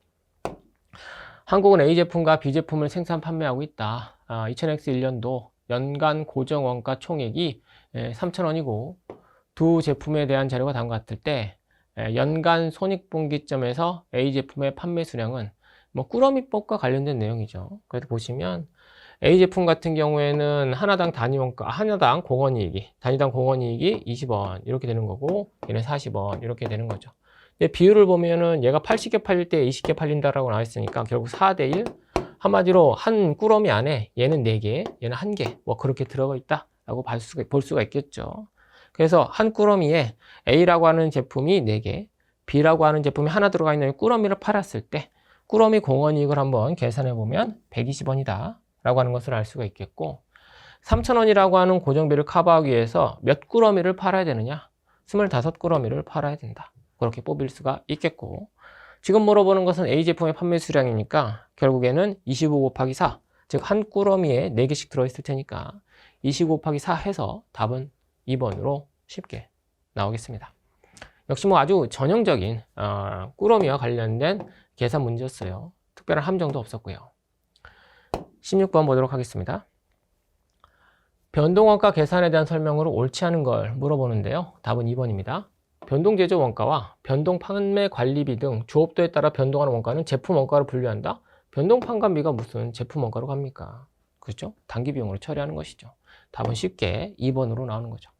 한국은 A 제품과 B 제품을 생산 판매하고 있다. 2000X1년도 연간 고정 원가 총액이 3,000원이고 두 제품에 대한 자료가 다음과 같을 때 연간 손익분기점에서 A 제품의 판매 수량은 뭐 꾸러미법과 관련된 내용이죠. 그래서 보시면 A 제품 같은 경우에는 하나당 단위 원가, 하나당 공원이익이, 단위당 공원이익이 20원 이렇게 되는 거고 얘는 40원 이렇게 되는 거죠. 근데 비율을 보면은 얘가 80개 팔릴 때 20개 팔린다라고 나와 있으니까 결국 4대 1. 한마디로 한 꾸러미 안에 얘는 4개, 얘는 1개 뭐 그렇게 들어가 있다라고 볼 수가 있겠죠. 그래서 한 꾸러미에 A라고 하는 제품이 4개, B라고 하는 제품이 하나 들어가 있는 꾸러미를 팔았을 때 꾸러미 공원이익을 한번 계산해 보면 120원이다 라고 하는 것을 알 수가 있겠고 3,000원이라고 하는 고정비를 커버하기 위해서 몇 꾸러미를 팔아야 되느냐? 25꾸러미를 팔아야 된다. 그렇게 뽑을 수가 있겠고 지금 물어보는 것은 A 제품의 판매 수량이니까 결국에는 25 곱하기 4, 즉 한 꾸러미에 4개씩 들어있을 테니까 25 곱하기 4 해서 답은 2번으로 쉽게 나오겠습니다. 역시 뭐 아주 전형적인 꾸러미와 관련된 계산 문제였어요. 특별한 함정도 없었고요. 16번 보도록 하겠습니다. 변동원가 계산에 대한 설명으로 옳지 않은 걸 물어보는데요. 답은 2번입니다. 변동제조 원가와 변동 판매 관리비 등 조업도에 따라 변동하는 원가는 제품 원가로 분류한다. 변동 판관비가 무슨 제품 원가로 갑니까? 그렇죠? 단기 비용으로 처리하는 것이죠. 답은 쉽게 2번으로 나오는 거죠.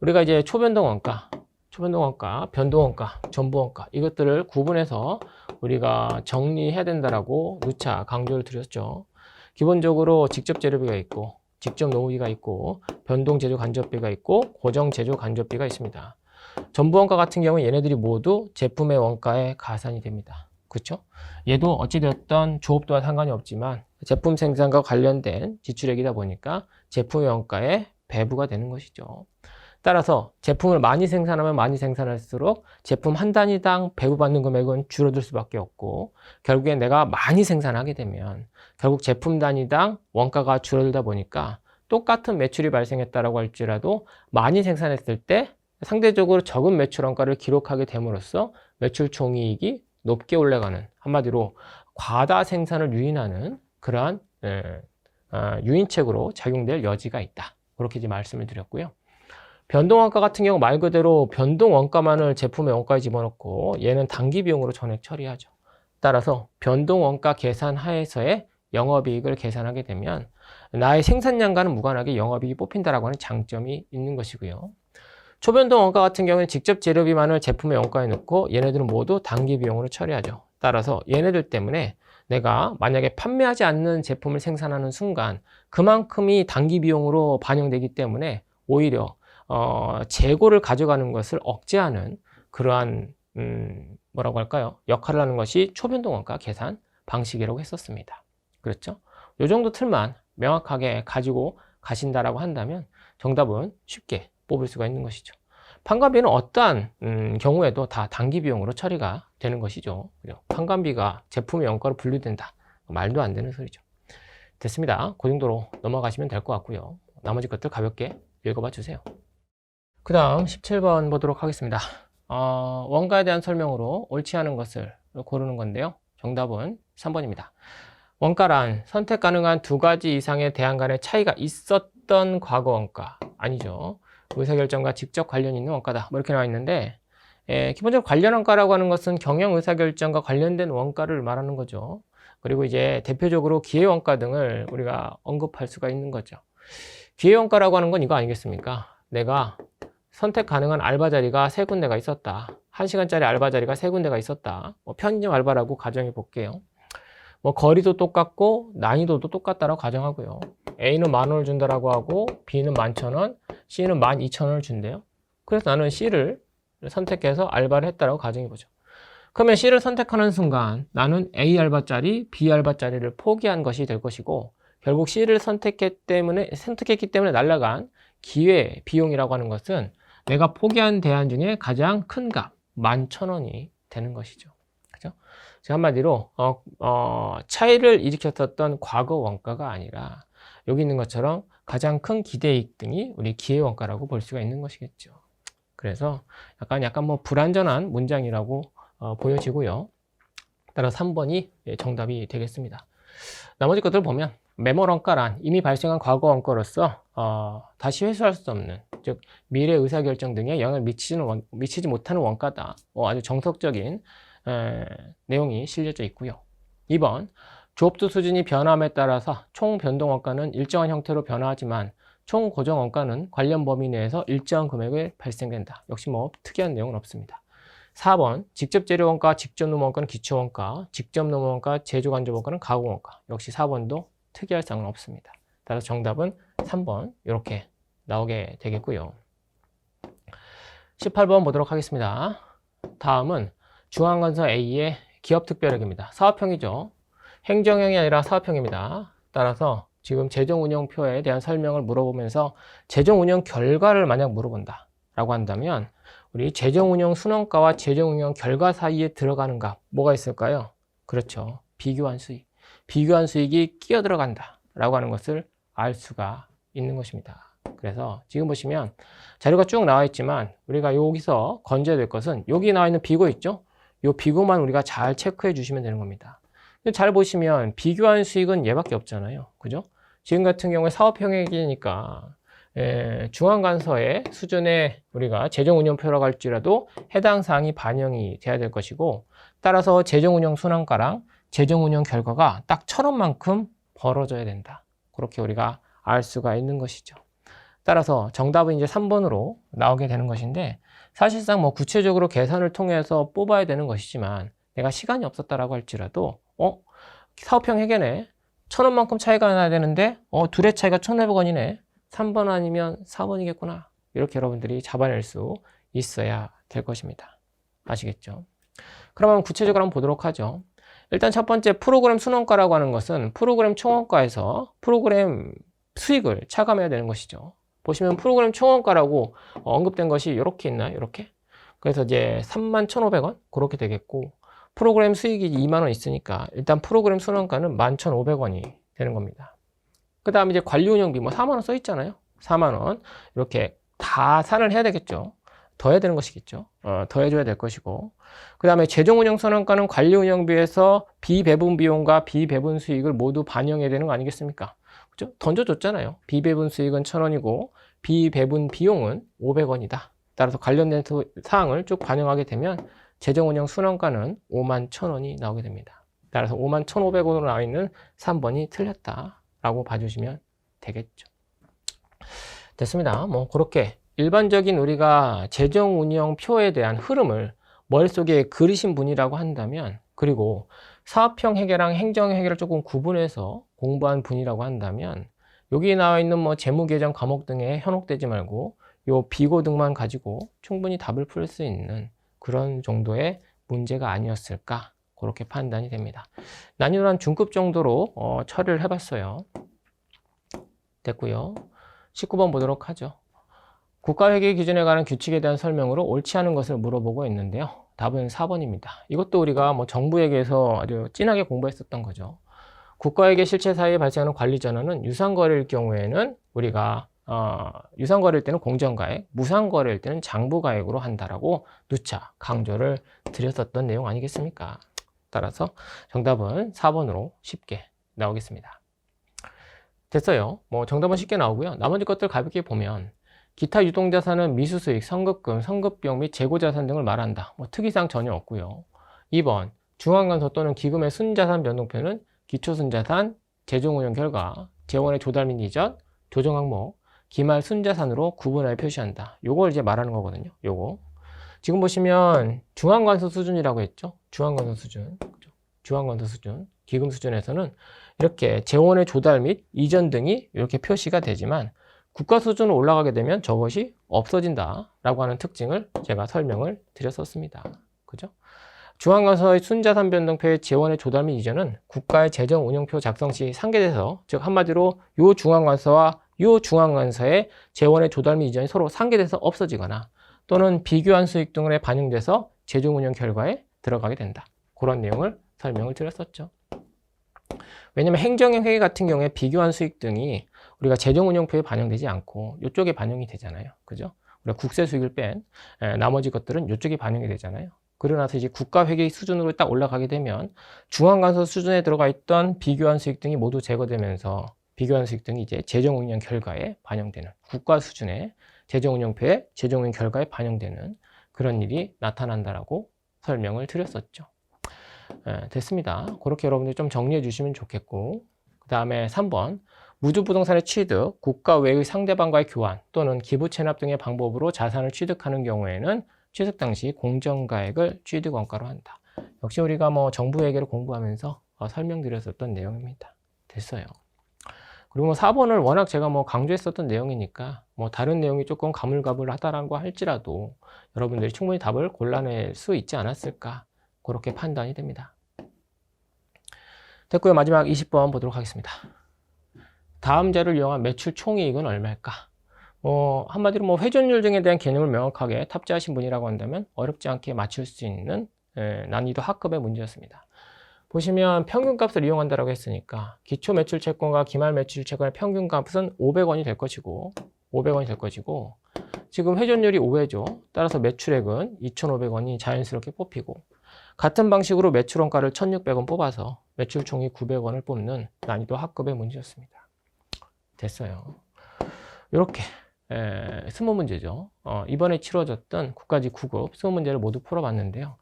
우리가 이제 초변동 원가, 변동 원가, 전부 원가 이것들을 구분해서 우리가 정리해야 된다라고 누차 강조를 드렸죠. 기본적으로 직접 재료비가 있고 직접 노무비가 있고 변동 제조 간접비가 있고 고정 제조 간접비가 있습니다. 전부 원가 같은 경우는 얘네들이 모두 제품의 원가에 가산이 됩니다. 그렇죠? 얘도 어찌되었던 조업도와 상관이 없지만 제품 생산과 관련된 지출액이다 보니까 제품의 원가에 배부가 되는 것이죠. 따라서 제품을 많이 생산하면 많이 생산할수록 제품 한 단위당 배부받는 금액은 줄어들 수밖에 없고 결국에 내가 많이 생산하게 되면 결국 제품 단위당 원가가 줄어들다 보니까 똑같은 매출이 발생했다라고 할지라도 많이 생산했을 때 상대적으로 적은 매출 원가를 기록하게 됨으로써 매출 총이익이 높게 올라가는 한마디로 과다 생산을 유인하는 그러한 유인책으로 작용될 여지가 있다. 그렇게 이제 말씀을 드렸고요. 변동원가 같은 경우 말 그대로 변동원가만을 제품의 원가에 집어넣고 얘는 단기 비용으로 전액 처리하죠. 따라서 변동원가 계산 하에서의 영업이익을 계산하게 되면 나의 생산량과는 무관하게 영업이익이 뽑힌다라고 하는 장점이 있는 것이고요. 초변동 원가 같은 경우는 직접 재료비만을 제품의 원가에 넣고 얘네들은 모두 단기 비용으로 처리하죠. 따라서 얘네들 때문에 내가 만약에 판매하지 않는 제품을 생산하는 순간 그만큼이 단기 비용으로 반영되기 때문에 오히려 재고를 가져가는 것을 억제하는 그러한 뭐라고 할까요? 역할을 하는 것이 초변동 원가 계산 방식이라고 했었습니다. 그렇죠? 이 정도 틀만 명확하게 가지고 가신다라고 한다면 정답은 쉽게 뽑을 수가 있는 것이죠. 판관비는 어떠한 경우에도 다 단기 비용으로 처리가 되는 것이죠. 판관비가 제품의 원가로 분류된다. 말도 안 되는 소리죠. 됐습니다. 그 정도로 넘어가시면 될 것 같고요. 나머지 것들 가볍게 읽어봐 주세요. 그 다음 17번 보도록 하겠습니다. 원가에 대한 설명으로 옳지 않은 것을 고르는 건데요. 정답은 3번입니다. 원가란 선택 가능한 두 가지 이상의 대안 간의 차이가 있었던 과거 원가 아니죠. 의사결정과 직접 관련 있는 원가다. 뭐 이렇게 나와 있는데 기본적으로 관련 원가라고 하는 것은 경영 의사결정과 관련된 원가를 말하는 거죠. 그리고 이제 대표적으로 기회원가 등을 우리가 언급할 수가 있는 거죠. 기회원가라고 하는 건 이거 아니겠습니까? 내가 선택 가능한 알바 자리가 3군데가 있었다. 1시간짜리 알바 자리가 3군데가 있었다. 편의점 알바라고 가정해 볼게요. 거리도 똑같고 난이도도 똑같다라고 가정하고요. A는 10,000원을 준다라고 하고 B는 11,000원, C는 12,000원을 준대요. 그래서 나는 C를 선택해서 알바를 했다라고 가정해 보죠. 그러면 C를 선택하는 순간 나는 A 알바짜리, B 알바짜리를 포기한 것이 될 것이고 결국 C를 선택했기 때문에 날아간 기회 비용이라고 하는 것은 내가 포기한 대안 중에 가장 큰 값, 11,000원이 되는 것이죠. 그죠? 즉 한마디로 차이를 일으켰었던 과거 원가가 아니라 여기 있는 것처럼 가장 큰 기대이익 등이 우리 기회 원가라고 볼 수가 있는 것이겠죠. 그래서 약간 불완전한 문장이라고 보여지고요. 따라서 3번이 정답이 되겠습니다. 나머지 것들을 보면 매몰 원가란 이미 발생한 과거 원가로서 다시 회수할 수 없는, 즉 미래 의사결정 등에 영향을 미치지 못하는 원가다. 아주 정석적인 내용이 실려져 있고요. 2번, 조업도 수준이 변함에 따라서 총 변동 원가는 일정한 형태로 변화하지만 총 고정 원가는 관련 범위 내에서 일정한 금액을 발생된다. 역시 특이한 내용은 없습니다. 4번, 직접 재료 원가, 직접 노무 원가는 기초 원가, 직접 노무 원가, 제조 간접 원가는 가공 원가. 역시 4번도 특이할 사항은 없습니다. 따라서 정답은 3번 이렇게 나오게 되겠고요. 18번 보도록 하겠습니다. 다음은 중앙건설 A의 기업특별액입니다. 사업형이죠. 행정형이 아니라 사업형입니다. 따라서 지금 재정운영표에 대한 설명을 물어보면서 재정운영 결과를 만약 물어본다 라고 한다면 우리 재정운영 순원가와 재정운영 결과 사이에 들어가는 값 뭐가 있을까요? 그렇죠. 비교한 수익. 비교한 수익이 끼어 들어간다 라고 하는 것을 알 수가 있는 것입니다. 그래서 지금 보시면 자료가 쭉 나와 있지만 우리가 여기서 건져야 될 것은 여기 나와 있는 비고 있죠? 이 비고만 우리가 잘 체크해 주시면 되는 겁니다. 근데 잘 보시면 비교한 수익은 얘밖에 없잖아요. 그죠? 지금 같은 경우에 사업형액이니까 중앙간서의 수준의 우리가 재정운영표라고 할지라도 해당 사항이 반영이 돼야 될 것이고 따라서 재정운영 순환가랑 재정운영 결과가 딱 1,000원만큼 벌어져야 된다. 그렇게 우리가 알 수가 있는 것이죠. 따라서 정답은 이제 3번으로 나오게 되는 것인데 사실상 구체적으로 계산을 통해서 뽑아야 되는 것이지만 내가 시간이 없었다라고 할지라도 사업형 회계네 1,000원만큼 차이가 나야 되는데 둘의 차이가 1,500원이네 3번 아니면 4번이겠구나 이렇게 여러분들이 잡아낼 수 있어야 될 것입니다. 아시겠죠? 그러면 구체적으로 한번 보도록 하죠. 일단 첫 번째 프로그램 순원가라고 하는 것은 프로그램 총원가에서 프로그램 수익을 차감해야 되는 것이죠. 보시면 프로그램 총원가라고 언급된 것이 이렇게 있나요? 이렇게. 그래서 이제 31,500원 그렇게 되겠고 프로그램 수익이 2만원 있으니까 일단 프로그램 순원가는 11,500원이 되는 겁니다. 그 다음에 이제 관리운영비 4만원 써 있잖아요. 4만원 이렇게 다 산을 해야 되겠죠. 더 해야 되는 것이겠죠. 더 해줘야 될 것이고 그 다음에 재정운영 순원가는 관리운영비에서 비배분 비용과 비배분 수익을 모두 반영해야 되는 거 아니겠습니까? 그죠? 던져줬잖아요. 비배분 수익은 1,000원이고 비배분 비용은 500원이다. 따라서 관련된 사항을 쭉 반영하게 되면 재정운영 순원가는 51,000원이 나오게 됩니다. 따라서 51,500원으로 나와 있는 3번이 틀렸다라고 봐주시면 되겠죠. 됐습니다. 그렇게 일반적인 우리가 재정운영표에 대한 흐름을 머릿속에 그리신 분이라고 한다면 그리고 사업형 회계랑 행정 회계를 조금 구분해서 공부한 분이라고 한다면 여기 나와 있는 재무계정 과목 등에 현혹되지 말고 요 비고 등만 가지고 충분히 답을 풀 수 있는 그런 정도의 문제가 아니었을까 그렇게 판단이 됩니다. 난이도는 중급 정도로 처리를 해봤어요. 됐고요. 19번 보도록 하죠. 국가회계 기준에 관한 규칙에 대한 설명으로 옳지 않은 것을 물어보고 있는데요. 답은 4번입니다. 이것도 우리가 정부회계에서 아주 진하게 공부했었던 거죠. 국가회계 실체 사이에 발생하는 관리전환은 유상거래일 경우에는 우리가 유상거래일 때는 공정가액, 무상거래일 때는 장부가액으로 한다라고 누차 강조를 드렸었던 내용 아니겠습니까? 따라서 정답은 4번으로 쉽게 나오겠습니다. 됐어요. 정답은 쉽게 나오고요. 나머지 것들 가볍게 보면 기타 유동자산은 미수수익, 선급금, 선급비용 및 재고자산 등을 말한다. 뭐 특이사항 전혀 없고요. 2번 중앙관서 또는 기금의 순자산 변동표는 기초순자산, 재정운용 결과, 재원의 조달 및 이전, 조정 항목, 기말 순자산으로 구분하여 표시한다. 요걸 이제 말하는 거거든요. 요거. 지금 보시면 중앙관서 수준이라고 했죠. 중앙관서 수준. 그죠? 중앙관서 수준. 기금 수준에서는 이렇게 재원의 조달 및 이전 등이 이렇게 표시가 되지만 국가 수준으로 올라가게 되면 저것이 없어진다 라고 하는 특징을 제가 설명을 드렸었습니다. 그죠? 중앙관서의 순자산 변동표의 재원의 조달 및 이전은 국가의 재정 운용표 작성 시 상계돼서, 즉 한마디로 요 중앙관서와 요 중앙관서의 재원의 조달 및 이전이 서로 상계돼서 없어지거나 또는 비교한 수익 등에 반영돼서 재정 운용 결과에 들어가게 된다. 그런 내용을 설명을 드렸었죠. 왜냐면 행정의 회계 같은 경우에 비교한 수익 등이 우리가 재정운용표에 반영되지 않고 이쪽에 반영이 되잖아요. 그죠? 우리가 국세 수익을 뺀 나머지 것들은 이쪽에 반영이 되잖아요. 그러나서 이제 국가회계 수준으로 딱 올라가게 되면 중앙관서 수준에 들어가 있던 비교한 수익 등이 모두 제거되면서 비교한 수익 등이 이제 재정운용 결과에 반영되는, 국가 수준의 재정운용표에 재정운용 결과에 반영되는 그런 일이 나타난다라고 설명을 드렸었죠. 됐습니다. 그렇게 여러분들이 좀 정리해 주시면 좋겠고, 그 다음에 3번 무주부동산의 취득, 국가 외의 상대방과의 교환 또는 기부 체납 등의 방법으로 자산을 취득하는 경우에는 취득 당시 공정가액을 취득원가로 한다. 역시 우리가 뭐 정부회계를 공부하면서 설명드렸었던 내용입니다. 됐어요. 그리고 뭐 4번을 워낙 제가 뭐 강조했었던 내용이니까 뭐 다른 내용이 조금 가물가물하다라고 할지라도 여러분들이 충분히 답을 골라낼 수 있지 않았을까, 그렇게 판단이 됩니다. 됐고요. 마지막 20번 보도록 하겠습니다. 다음 자를 이용한 매출 총이익은 얼마일까? 한마디로 뭐 회전율 등에 대한 개념을 명확하게 탑재하신 분이라고 한다면 어렵지 않게 맞출 수 있는 난이도 하급의 문제였습니다. 보시면 평균값을 이용한다고 했으니까 기초 매출 채권과 기말 매출 채권의 평균값은 500원이 될 것이고 지금 회전율이 5회죠. 따라서 매출액은 2,500원이 자연스럽게 뽑히고, 같은 방식으로 매출원가를 1,600원 뽑아서 매출 총이 900원을 뽑는 난이도 하급의 문제였습니다. 됐어요. 이렇게 20문제죠. 이번에 치러졌던 국가직 9급 20문제를 모두 풀어봤는데요.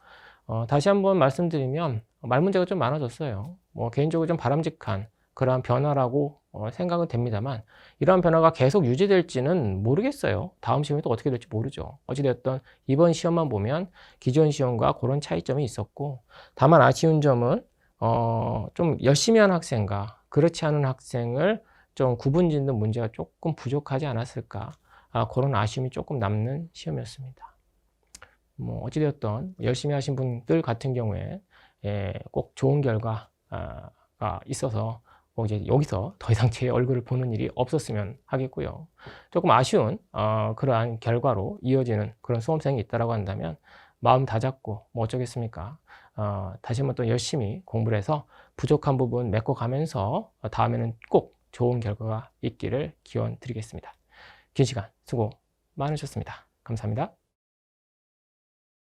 다시 한번 말씀드리면 말문제가 좀 많아졌어요. 개인적으로 좀 바람직한 그러한 변화라고 생각은 됩니다만, 이러한 변화가 계속 유지될지는 모르겠어요. 다음 시험이 또 어떻게 될지 모르죠. 어찌됐든 이번 시험만 보면 기존 시험과 그런 차이점이 있었고, 다만 아쉬운 점은 좀 열심히 하는 학생과 그렇지 않은 학생을 좀 구분짓는 문제가 조금 부족하지 않았을까, 그런 아쉬움이 조금 남는 시험이었습니다. 어찌되었던 열심히 하신 분들 같은 경우에 꼭 좋은 결과가 있어서 이제 여기서 더 이상 제 얼굴을 보는 일이 없었으면 하겠고요. 조금 아쉬운 그러한 결과로 이어지는 그런 수험생이 있다라고 한다면 마음 다잡고 뭐 어쩌겠습니까? 다시 한번 또 열심히 공부를 해서 부족한 부분 메꿔가면서 다음에는 꼭 좋은 결과가 있기를 기원 드리겠습니다. 긴 시간 수고 많으셨습니다. 감사합니다.